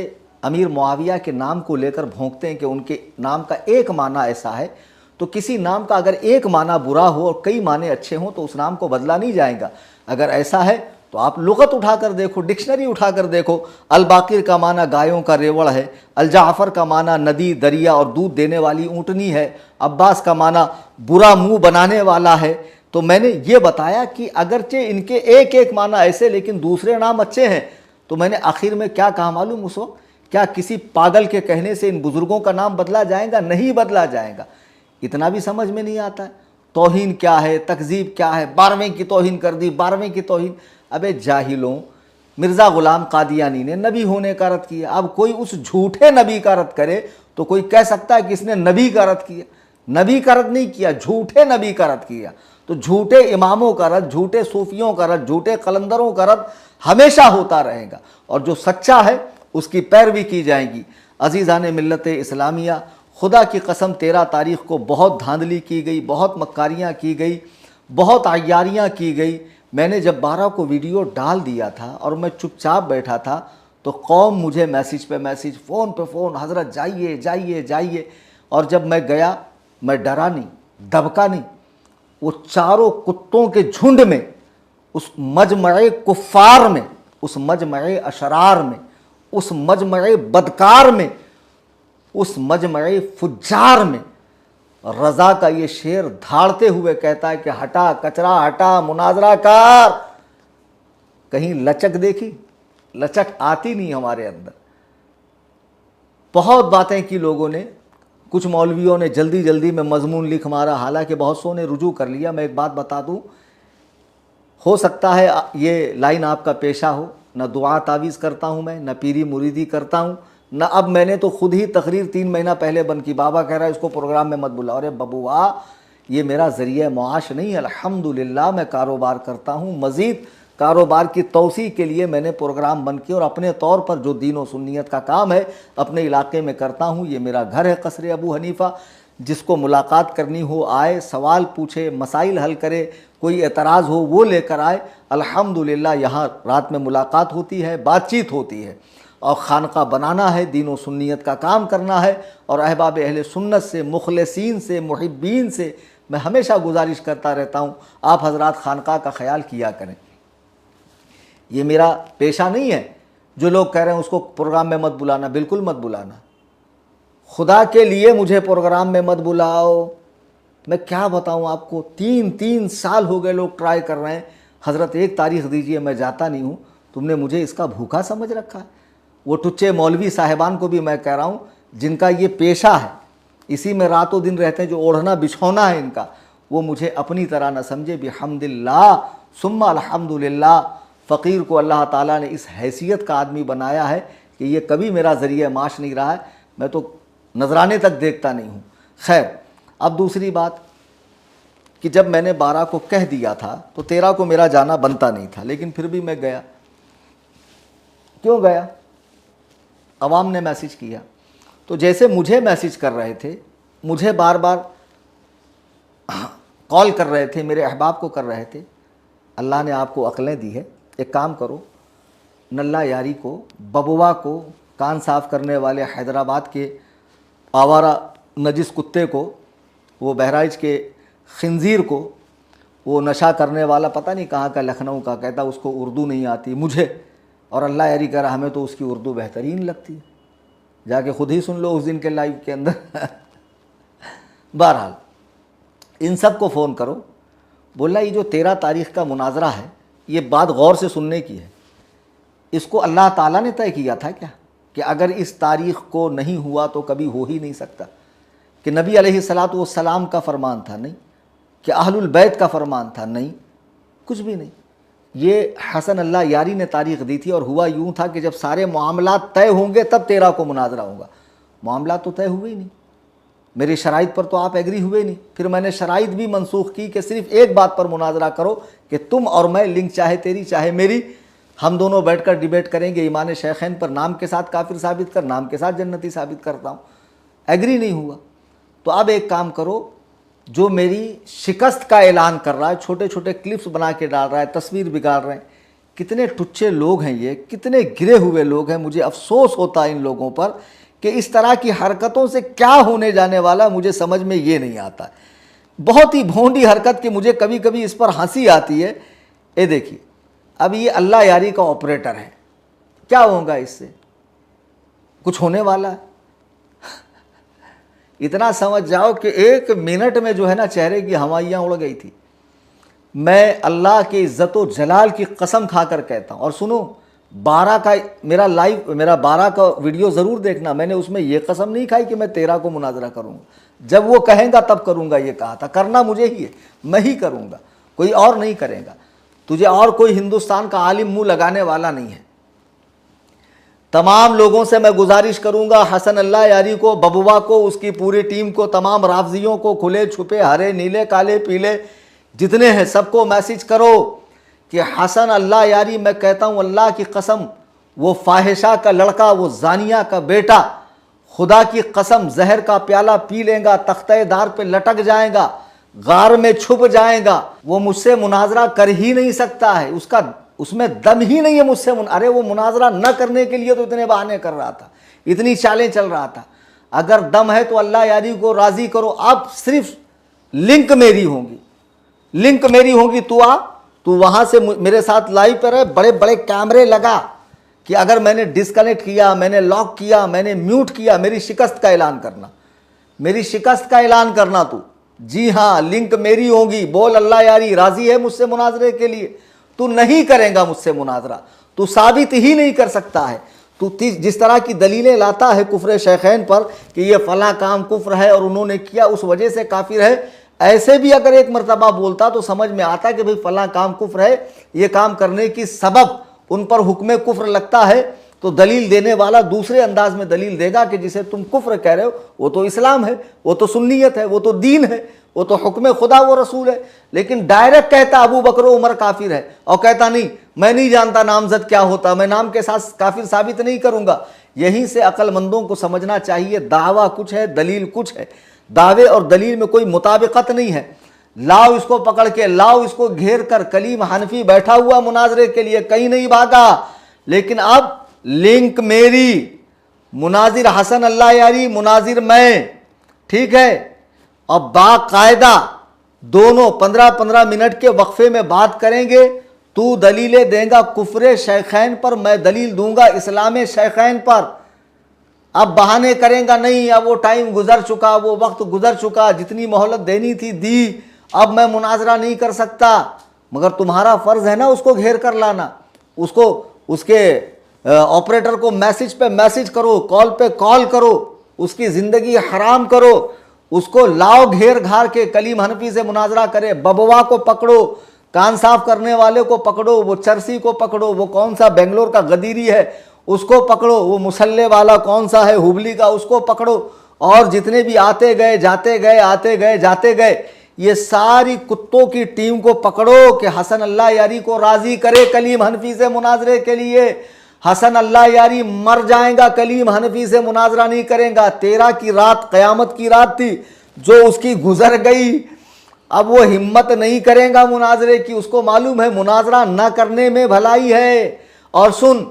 अमीर मुआविया के नाम को लेकर भौंकते हैं कि उनके नाम का एक माना ऐसा है, तो किसी नाम का अगर एक माना बुरा हो और कई माने अच्छे हों तो उस नाम को बदला नहीं जाएगा। अगर ऐसा है तो आप लुगत उठाकर देखो, डिक्शनरी उठाकर देखो। अल बाकिर का माना गायों का रेवड़ है, अल जाफ़र का माना नदी, दरिया और दूध देने वाली ऊँटनी है, अब्बास का माना बुरा मुंह बनाने वाला है। तो मैंने ये बताया कि अगरचे इनके एक एक माना ऐसे लेकिन दूसरे नाम अच्छे हैं। तो मैंने आखिर में क्या कहा मालूम उस वक्त, क्या किसी पागल के कहने से इन बुज़ुर्गों का नाम बदला जाएगा? नहीं बदला जाएगा। इतना भी समझ में नहीं आता है तौहीन क्या है, तकज़ीब क्या है। 12वें की तौहीन कर दी, 12वें की तौहीन। अबे जाहिलों, मिर्ज़ा ग़ुलाम कादियानी ने नबी होने का रद्द किया। अब कोई उस झूठे नबी का रद्द करे तो कोई कह सकता है कि इसने नबी का रद्द किया। नबी का रद्द नहीं किया, झूठे नबी का रद्द किया। तो झूठे इमामों का रद्द, झूठे सूफियों का रद्द, झूठे कलंदरों का रद्द हमेशा होता रहेगा और जो सच्चा है उसकी पैरवी की जाएगी। अज़ीज़ान मिल्लत इस्लामिया, खुदा की कसम 13 तारीख़ को बहुत धांधली की गई, बहुत मक्कारियाँ की गई, बहुत अय्यारियाँ की गई। मैंने जब 12 को वीडियो डाल दिया था और मैं चुपचाप बैठा था तो कौम मुझे मैसेज पे मैसेज, फ़ोन पे फ़ोन, हज़रत जाइए जाइए जाइए। और जब मैं गया, मैं डरा नहीं, दबका नहीं। वो चारों कुत्तों के झुंड में, उस मजमए कुफ़ार में, उस मजमए अशरार में, उस मजमए बदकार में, उस मजमए फुज्जार में रज़ा का ये शेर धाड़ते हुए कहता है कि हटा कचरा, हटा मुनाजरा कार। कहीं लचक देखी? लचक आती नहीं हमारे अंदर। बहुत बातें की लोगों ने, कुछ मौलवियों ने जल्दी जल्दी में मजमून लिख मारा, हालांकि बहुत सौ ने रुजू कर लिया। मैं एक बात बता दूं, हो सकता है ये लाइन आपका पेशा हो। न दुआ तावीज़ करता हूं मैं, न पीरी मुरीदी करता हूं, न अब मैंने तो खुद ही तकरीर 3 महीना पहले बंद की। बाबा कह रहा है इसको प्रोग्राम में मत बुलाओ। अरे बबुआ, ये मेरा ज़रिया मुआश नहीं है। अल्हम्दुलिल्लाह मैं कारोबार करता हूँ। मज़ीद कारोबार की तौसी के लिए मैंने प्रोग्राम बंद किया और अपने तौर पर जो दीन व सुन्नियत का काम है अपने इलाके में करता हूँ। ये मेरा घर है कसरे अबू हनीफ़ा। जिसको मुलाकात करनी हो आए, सवाल पूछे, मसाइल हल करे, कोई एतराज़ हो वो लेकर आए। अल्हम्दुलिल्लाह यहाँ रात में मुलाकात होती है, बातचीत होती है। और खानका बनाना है, दीन व सुन्नियत का काम करना है। और अहबाब अहले सुन्नत से, मुखलसीन से, मुहिब्बीन से मैं हमेशा गुजारिश करता रहता हूँ, आप हजरात खानका का ख्याल किया करें। ये मेरा पेशा नहीं है। जो लोग कह रहे हैं उसको प्रोग्राम में मत बुलाना, बिल्कुल मत बुलाना। खुदा के लिए मुझे प्रोग्राम में मत बुलाओ। मैं क्या बताऊं आपको, 3 साल हो गए लोग ट्राई कर रहे हैं, हज़रत एक तारीख दीजिए, मैं जाता नहीं हूं। तुमने मुझे इसका भूखा समझ रखा है। वो टुच्चे मौलवी साहिबान को भी मैं कह रहा हूं, जिनका ये पेशा है, इसी में रातों दिन रहते हैं, जो ओढ़ना बिछौना है इनका, वो मुझे अपनी तरह न समझे। बिहम्दिल्लाह सुम्मा अल्हम्दुलिल्लाह, फ़कीर को अल्लाह ताला ने इस हैसियत का आदमी बनाया है कि ये कभी मेरा ज़रिया माश नहीं रहा है। मैं तो नजराने तक देखता नहीं हूँ। खैर, अब दूसरी बात कि जब मैंने 12 को कह दिया था तो 13 को मेरा जाना बनता नहीं था, लेकिन फिर भी मैं गया। क्यों गया? अवाम ने मैसेज किया, तो जैसे मुझे मैसेज कर रहे थे, मुझे बार बार कॉल कर रहे थे, मेरे अहबाब को कर रहे थे। अल्लाह ने आपको अक्लें दी है, एक काम करो, नल्ला यारी को, बबुआ को, कान साफ़ करने वाले हैदराबाद के आवारा नजिस कुत्ते को, वो बहराइच के खिंजीर को, वो नशा करने वाला पता नहीं कहाँ का, लखनऊ का, कहता उसको उर्दू नहीं आती मुझे, और अल्लाह यारी कह रहा हमें तो उसकी उर्दू बेहतरीन लगती है। जाके खुद ही सुन लो उस दिन के लाइव के अंदर। बहरहाल इन सब को फ़ोन करो। बोला ये जो 13 तारीख़ का मुनाजरा है, ये बात गौर से सुनने की है। इसको अल्लाह ताला ने तय किया था क्या कि अगर इस तारीख़ को नहीं हुआ तो कभी हो ही नहीं सकता? कि नबी अलैहिस्सलातु वस्सलाम का फरमान था? नहीं। कि अहलुल बैत का फरमान था? नहीं, कुछ भी नहीं। ये हसन अल्लाह यारी ने तारीख़ दी थी, और हुआ यूँ था कि जब सारे मामलात तय होंगे तब 13 को मुनाजरा होगा। मामलात तो तय हुए ही नहीं, मेरी शराइत पर तो आप एग्री हुए नहीं। फिर मैंने शराइत भी मनसूख की कि सिर्फ एक बात पर मुनाजरा करो कि तुम और मैं, लिंक चाहे तेरी चाहे मेरी, हम दोनों बैठकर डिबेट करेंगे ईमान शेखैन पर, नाम के साथ काफिर साबित कर, नाम के साथ जन्नती साबित करता हूँ। एग्री नहीं हुआ तो अब एक काम करो, जो मेरी शिकस्त का ऐलान कर रहा है, छोटे छोटे क्लिप्स बना के डाल रहा है, तस्वीर बिगाड़ रहे हैं, कितने टुच्चे लोग हैं ये, कितने गिरे हुए लोग हैं। मुझे अफसोस होता है इन लोगों पर कि इस तरह की हरकतों से क्या होने जाने वाला मुझे समझ में ये नहीं आता। बहुत ही भोंडी हरकत कि मुझे कभी कभी इस पर हंसी आती है। ये देखिए, अब ये अल्लाह यारी का ऑपरेटर है, क्या होगा इससे? कुछ होने वाला है? इतना समझ जाओ कि 1 मिनट में जो है ना चेहरे की हवाइयाँ उड़ गई थी। मैं अल्लाह के इज़्ज़त व जलाल की कसम खाकर कहता हूँ। और सुनो, 12 का मेरा 12 का वीडियो ज़रूर देखना। मैंने उसमें ये कसम नहीं खाई कि मैं 13 को मुनाजरा करूँगा। जब वो कहेंगे तब करूँगा, ये कहा था। करना मुझे ही है, मैं ही करूँगा, कोई और नहीं करेगा। तुझे और कोई हिंदुस्तान का आलिम मुंह लगाने वाला नहीं है। तमाम लोगों से मैं गुजारिश करूंगा, हसन अल्लाह यारी को, बबुआ को, उसकी पूरी टीम को, तमाम राफजियों को, खुले छुपे, हरे नीले काले पीले जितने हैं, सबको मैसेज करो कि हसन अल्लाह यारी, मैं कहता हूं अल्लाह की कसम, वो फाहिशा का लड़का, वो जानिया का बेटा, खुदा की कसम जहर का प्याला पी लेगा, तख्ते दार पे लटक जाएगा, गार में छुप जाएगा। वो मुझसे मुनाजरा कर ही नहीं सकता है, उसमें दम ही नहीं है मुझसे। अरे वो मुनाजरा न करने के लिए तो इतने बहाने कर रहा था, इतनी चालें चल रहा था। अगर दम है तो अल्लाह यारी को राजी करो। अब सिर्फ लिंक मेरी होगी, लिंक मेरी होगी। तू वहां से मेरे साथ लाइव पर है, बड़े बड़े कैमरे लगा कि अगर मैंने डिस्कनेक्ट किया, मैंने लॉक किया, मैंने म्यूट किया, मेरी शिकस्त का ऐलान करना, मेरी शिकस्त का ऐलान करना तू। जी हाँ, लिंक मेरी होगी। बोल अल्लाह यारी राजी है मुझसे मुनाजरे के लिए? तू नहीं करेगा मुझसे मुनाजरा, तू साबित ही नहीं कर सकता है। तू जिस तरह की दलीलें लाता है कुफ्र शेखैन पर कि ये फला काम कुफ्र है और उन्होंने किया उस वजह से काफिर है, ऐसे भी अगर एक मरतबा बोलता तो समझ में आता कि भाई फला काम कुफ्र है, ये काम करने की सबब उन पर हुक्म कुफ्र लगता है, तो दलील देने वाला दूसरे अंदाज में दलील देगा कि जिसे तुम कुफ्र कह रहे हो वो तो इस्लाम है, वो तो सुन्नियत है, वो तो दीन है, वो तो हुक्म खुदा व रसूल है। लेकिन डायरेक्ट कहता अबू बकर उमर काफिर है, और कहता नहीं, मैं नहीं जानता नामजद क्या होता, मैं नाम के साथ काफिर साबित नहीं करूंगा। यहीं से अक्लमंदों को समझना चाहिए, दावा कुछ है, दलील कुछ है। दावे और दलील में कोई मुताबिकत नहीं है। लाओ इसको पकड़ के, लाओ इसको घेर कर। कलीम हनफी बैठा हुआ मुनाजरे के लिए, कहीं नहीं भागा। लेकिन अब लिंक मेरी, मुनाजिर हसन अल्लाह यारी, मुनाजिर मैं, ठीक है। अब बाकायदा दोनों 15-15 मिनट के वक्फे में बात करेंगे, तू दलीलें देगा कुफ्रे शैखैन पर, मैं दलील दूंगा इस्लाम शैखैन पर। अब बहाने करेगा नहीं, अब वो टाइम गुजर चुका, वो वक्त गुजर चुका, जितनी मोहलत देनी थी दी, अब मैं मुनाजरा नहीं कर सकता। मगर तुम्हारा फ़र्ज़ है ना उसको घेर कर लाना, उसको उसके ऑपरेटर को मैसेज पे मैसेज करो, कॉल पे कॉल करो, उसकी ज़िंदगी हराम करो, उसको लाओ घेर घार के, कलीम हनफी से मुनाजरा करे। बबवा को पकड़ो, कान साफ करने वाले को पकड़ो, वो चरसी को पकड़ो, वो कौन सा बेंगलोर का गदीरी है उसको पकड़ो, वो मुसल्ले वाला कौन सा है हुबली का उसको पकड़ो, और जितने भी आते गए जाते गए आते गए जाते गए, ये सारी कुत्तों की टीम को पकड़ो कि हसन अल्लाह यारी को राज़ी करे कलीम हनफी से मुनाजरे के लिए। हसन अल्लाह यारी मर जाएगा, कलीम हनफी से मुनाजरा नहीं करेगा। 13 की रात क़यामत की रात थी जो उसकी गुजर गई, अब वो हिम्मत नहीं करेगा मुनाजरे की, उसको मालूम है मुनाजरा न करने में भलाई है। और सुन,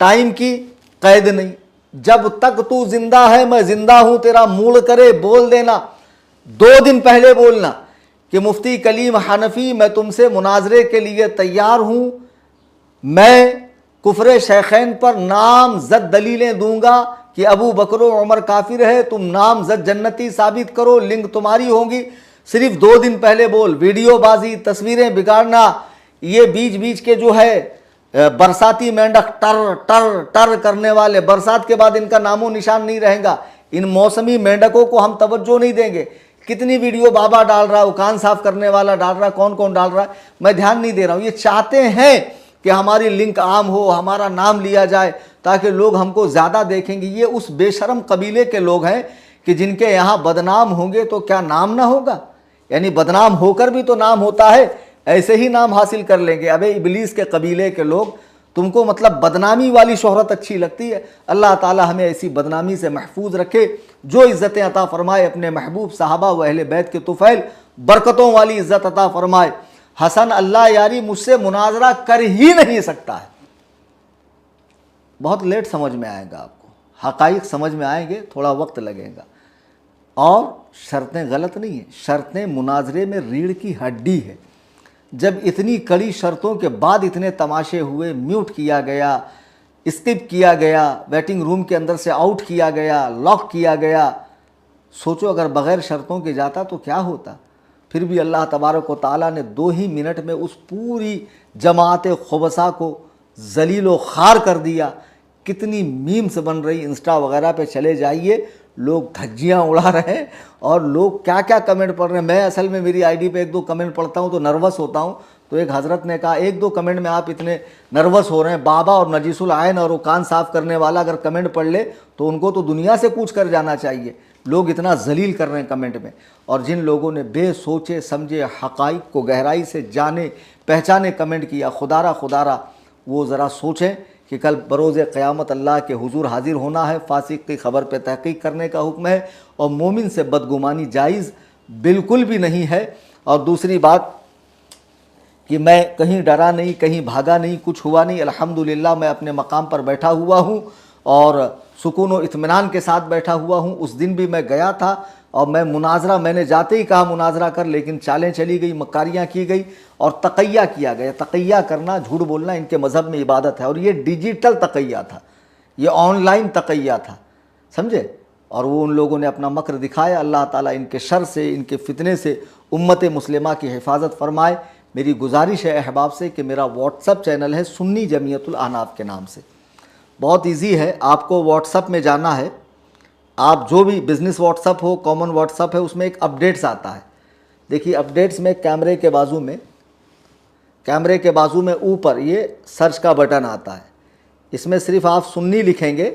टाइम की कैद नहीं, जब तक तू जिंदा है मैं जिंदा हूं, तेरा मूड करे बोल देना, 2 दिन पहले बोलना कि मुफ्ती कलीम हनफी मैं तुमसे मुनाजरे के लिए तैयार हूं, मैं कुफ्रे शैखैन पर नामज़द दलीलें दूंगा कि अबू बकर उमर काफिर है, तुम नामज़द जन्नती साबित करो, लिंक तुम्हारी होगी। सिर्फ 2 दिन पहले बोल। वीडियोबाजी, तस्वीरें बिगाड़ना, ये बीच बीच के जो है बरसाती मेंढक टर टर टर करने वाले, बरसात के बाद इनका नामो निशान नहीं रहेगा। इन मौसमी मेंढकों को हम तवज्जो नहीं देंगे। कितनी वीडियो बाबा डाल रहा है, वो कान साफ करने वाला डाल रहा है, कौन कौन डाल रहा है, मैं ध्यान नहीं दे रहा हूँ। ये चाहते हैं कि हमारी लिंक आम हो, हमारा नाम लिया जाए ताकि लोग हमको ज़्यादा देखेंगे। ये उस बेशरम कबीले के लोग हैं कि जिनके यहाँ बदनाम होंगे तो क्या नाम ना होगा, यानी बदनाम होकर भी तो नाम होता है, ऐसे ही नाम हासिल कर लेंगे। अबे इबलीस के कबीले के लोग, तुमको मतलब बदनामी वाली शोहरत अच्छी लगती है। अल्लाह ताला हमें ऐसी बदनामी से महफूज रखे। जो इज़्ज़तें अता फरमाए अपने महबूब साहबा व अहले बैत के तुफ़ैल, बरकतों वाली इज़्ज़त अता फरमाए। हसन अल्लाह यारी मुझसे मुनाजरा कर ही नहीं सकता है। बहुत लेट समझ में आएगा आपको, हक़ाइक़ समझ में आएंगे, थोड़ा वक्त लगेगा। और शर्तें गलत नहीं है, शर्तें मुनाजरे में रीढ़ की हड्डी है। जब इतनी कड़ी शर्तों के बाद इतने तमाशे हुए, म्यूट किया गया, स्किप किया गया, वेटिंग रूम के अंदर से आउट किया गया, लॉक किया गया, सोचो अगर बग़ैर शर्तों के जाता तो क्या होता। फिर भी अल्लाह तबारक व तआला ने 2 ही मिनट में उस पूरी जमात खुबसा को जलील व खार कर दिया। कितनी मीम्स बन रही, इंस्टा वगैरह पे चले जाइए, लोग धज्जियाँ उड़ा रहे हैं और लोग क्या क्या कमेंट पढ़ रहे हैं। मैं असल में मेरी आईडी पे 1-2 कमेंट पढ़ता हूँ तो नर्वस होता हूँ। तो एक हज़रत ने कहा 1-2 कमेंट में आप इतने नर्वस हो रहे हैं, बाबा और नजीसुल आयन और वो कान साफ़ करने वाला अगर कमेंट पढ़ ले तो उनको तो दुनिया से कूच कर जाना चाहिए। लोग इतना जलील कर रहे हैं कमेंट में। और जिन लोगों ने बेसोचे समझे हक़ाइक़ को गहराई से जाने पहचाने कमेंट किया, खुदारा वो ज़रा सोचें कि कल बरोज़ क़यामत अल्लाह के हुजूर हाजिर होना है। फासिक की ख़बर पे तहक़ीक़ करने का हुक्म है और मोमिन से बदगुमानी जायज़ बिल्कुल भी नहीं है। और दूसरी बात कि मैं कहीं डरा नहीं, कहीं भागा नहीं, कुछ हुआ नहीं, अल्हम्दुलिल्लाह मैं अपने मकाम पर बैठा हुआ हूँ और सुकून व इत्मीनान के साथ बैठा हुआ हूँ। उस दिन भी मैं गया था और मैं मुनाजरा, मैंने जाते ही कहा मुनाजरा कर, लेकिन चालें चली गई, मकारियाँ की गई और तक़ैया किया गया। तक़ैया करना, झूठ बोलना इनके मज़हब में इबादत है। और ये डिजिटल तक़ैया था, ये ऑनलाइन तक़ैया था, समझे। और वो उन लोगों ने अपना मकर दिखाया। अल्लाह ताला इनके शर से, इनके फितने से उम्मत मुस्लिमा की हिफाजत फरमाए। मेरी गुजारिश है अहबाब से कि मेरा व्हाट्सअप चैनल है सुन्नी जमीयतुल अहनाफ के नाम से। बहुत इजी है, आपको व्हाट्सअप में जाना है। आप जो भी बिज़नेस व्हाट्सअप हो, कॉमन व्हाट्सअप है, उसमें एक अपडेट्स आता है। देखिए अपडेट्स में कैमरे के बाजू में ऊपर ये सर्च का बटन आता है। इसमें सिर्फ आप सुन्नी लिखेंगे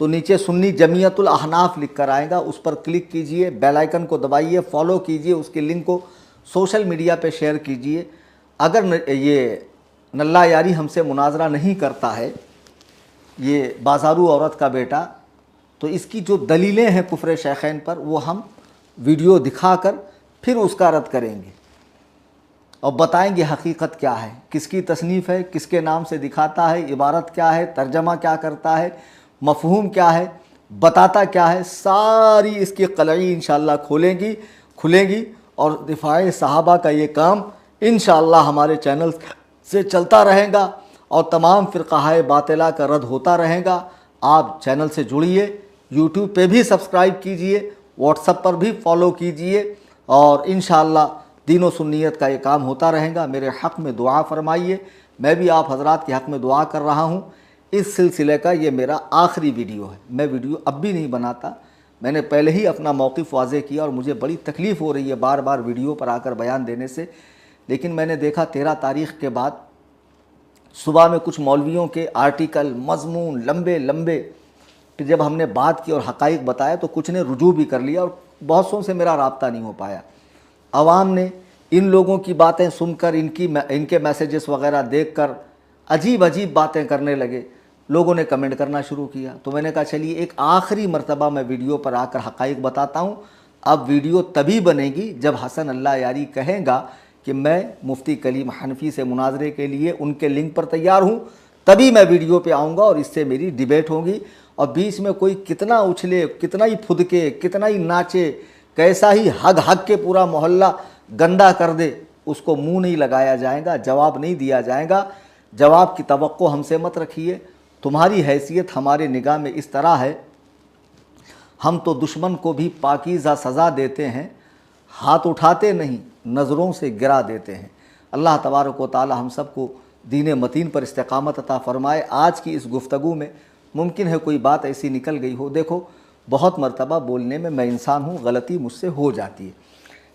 तो नीचे सुन्नी जमीयतुल अहनाफ लिख कर आएगा, उस पर क्लिक कीजिए, बेल आइकन को दबाइए, फॉलो कीजिए, उसकी लिंक को सोशल मीडिया पे शेयर कीजिए। अगर ये नल्ला यारी हमसे मुनाजरा नहीं करता है, ये बाजारू औरत का बेटा, तो इसकी जो दलीलें हैं कुफ्र शैखैन पर वो हम वीडियो दिखाकर फिर उसका रद्द करेंगे और बताएंगे हकीकत क्या है, किसकी तसनीफ़ है, किसके नाम से दिखाता है, इबारत क्या है, तर्जमा क्या करता है, मफ़हूम क्या है, बताता क्या है। सारी इसकी कलई इंशाअल्लाह खुलेगी और दिफाए सहाबा का ये काम इंशाअल्लाह हमारे चैनल से चलता रहेगा और तमाम फ़िरक़ाए बातिला का रद्द होता रहेगा। आप चैनल से जुड़िए, यूट्यूब पे भी सब्सक्राइब कीजिए, व्हाट्सएप पर भी फॉलो कीजिए और इंशाअल्लाह दीन सुन्नियत का ये काम होता रहेगा। मेरे हक़ में दुआ फरमाइए। मैं भी आप हज़रात के हक़ में दुआ कर रहा हूँ। इस सिलसिले का ये मेरा आखिरी वीडियो है। मैं वीडियो अब भी नहीं बनाता। मैंने पहले ही अपना मौक़िफ़ वाज़े किया और मुझे बड़ी तकलीफ़ हो रही है बार बार वीडियो पर आकर बयान देने से। लेकिन मैंने देखा 13 तारीख़ के बाद सुबह में कुछ मौलवियों के आर्टिकल, मज़मून लंबे लंबे, फिर जब हमने बात की और हक़ाइक़ बताया तो कुछ ने रुजू भी कर लिया और बहुत सौ से मेरा राब्ता नहीं हो पाया। आवाम ने इन लोगों की बातें सुनकर, इनके मैसेजेस वगैरह देखकर अजीब अजीब बातें करने लगे। लोगों ने कमेंट करना शुरू किया। तो मैंने कहा चलिए एक आखिरी मर्तबा मैं वीडियो पर आकर हक़ाइक़ बताता हूँ। अब वीडियो तभी बनेगी जब हसन अल्लाह यारी कहेगा कि मैं मुफ्ती कलीम हनफी से मुनाजरे के लिए उनके लिंक पर तैयार हूँ, तभी मैं वीडियो पे आऊँगा और इससे मेरी डिबेट होगी। और बीच में कोई कितना उछले, कितना ही फुदके, कितना ही नाचे, कैसा ही हग हग के पूरा मोहल्ला गंदा कर दे, उसको मुंह नहीं लगाया जाएगा, जवाब नहीं दिया जाएगा। जवाब की तवक्को हमसे मत रखिए। तुम्हारी हैसियत हमारे निगाह में इस तरह है, हम तो दुश्मन को भी पाकीज़ा सज़ा देते हैं, हाथ उठाते नहीं नज़रों से गिरा देते हैं। अल्लाह तबारक व तआला हम सबको दीन मतीन पर इस्तिक़ामत अता फ़रमाए। आज की इस गुफ्तगू में मुमकिन है कोई बात ऐसी निकल गई हो। देखो, बहुत मरतबा बोलने में मैं इंसान हूँ, गलती मुझसे हो जाती है।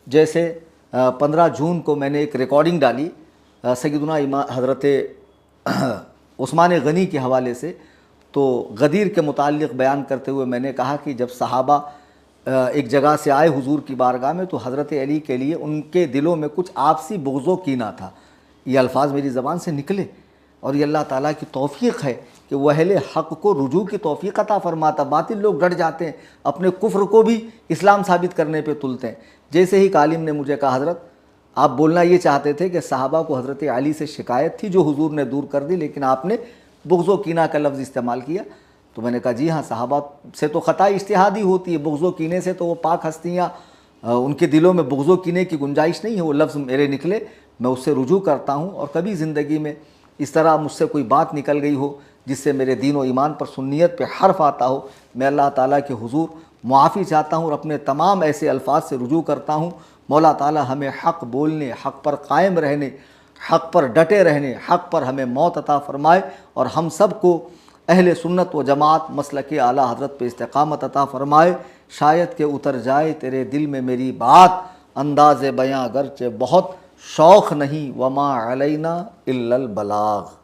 जैसे 15 जून को मैंने एक रिकॉर्डिंग डाली सैयदना इमाम हज़रत उस्मान गनी के हवाले से। तो गदीर के मुताल्लिक़ बयान करते हुए मैंने कहा कि जब सहाबा एक जगह से आए हुजूर की बारगाह में तो हज़रत अली के लिए उनके दिलों में कुछ आपसी बुग़्ज़ो कीना था। ये अल्फाज मेरी ज़बान से निकले और ये अल्लाह ताला की तौफ़ीक़ है कि वह अहले हक़ को रुजू की तौफ़ीक़ अता फ़रमाता। बातिल लोग डट जाते हैं, अपने कुफ्र को भी इस्लाम साबित करने पे तुलते हैं। जैसे ही कालिम ने मुझे कहा, हज़रत आप बोलना ये चाहते थे कि सहाबा को हज़रत अली से शिकायत थी जो हुजूर ने दूर कर दी, लेकिन आपने बुग़्ज़ो कीना का लफ्ज़ इस्तेमाल किया। तो मैंने कहा जी हाँ, सहाबा से तो ख़ता इज्तिहादी होती है, बुग़्ज़ो कीने से तो वो पाक हस्तियाँ, उनके दिलों में बुग़्ज़ो कीने की गुंजाइश नहीं है। वो लफ्ज़ मेरे निकले, मैं उससे रुजू करता हूँ। और कभी ज़िंदगी में इस तरह मुझसे कोई बात निकल गई हो जिससे मेरे दीन व ईमान पर सुन्नियत पे हर्फ आता हो, मैं अल्लाह ताला के हुजूर मुआफ़ी चाहता हूँ और अपने तमाम ऐसे अल्फाज से रुजू करता हूँ। मौला ताला हमें हक़ बोलने, हक़ पर कायम रहने, हक़ पर डटे रहने, हक़ पर हमें मौत अता फ़रमाए और हम सब को अहले सुन्नत व जमात मसलक आला हज़रत पे इस्तिक़ामत अता फ़रमाए। शायद के उतर जाए तेरे दिल में मेरी बात, अंदाज़े बयां अगरचे बहुत शौक़ नहीं, वमा अलैना इल्लल बलाग।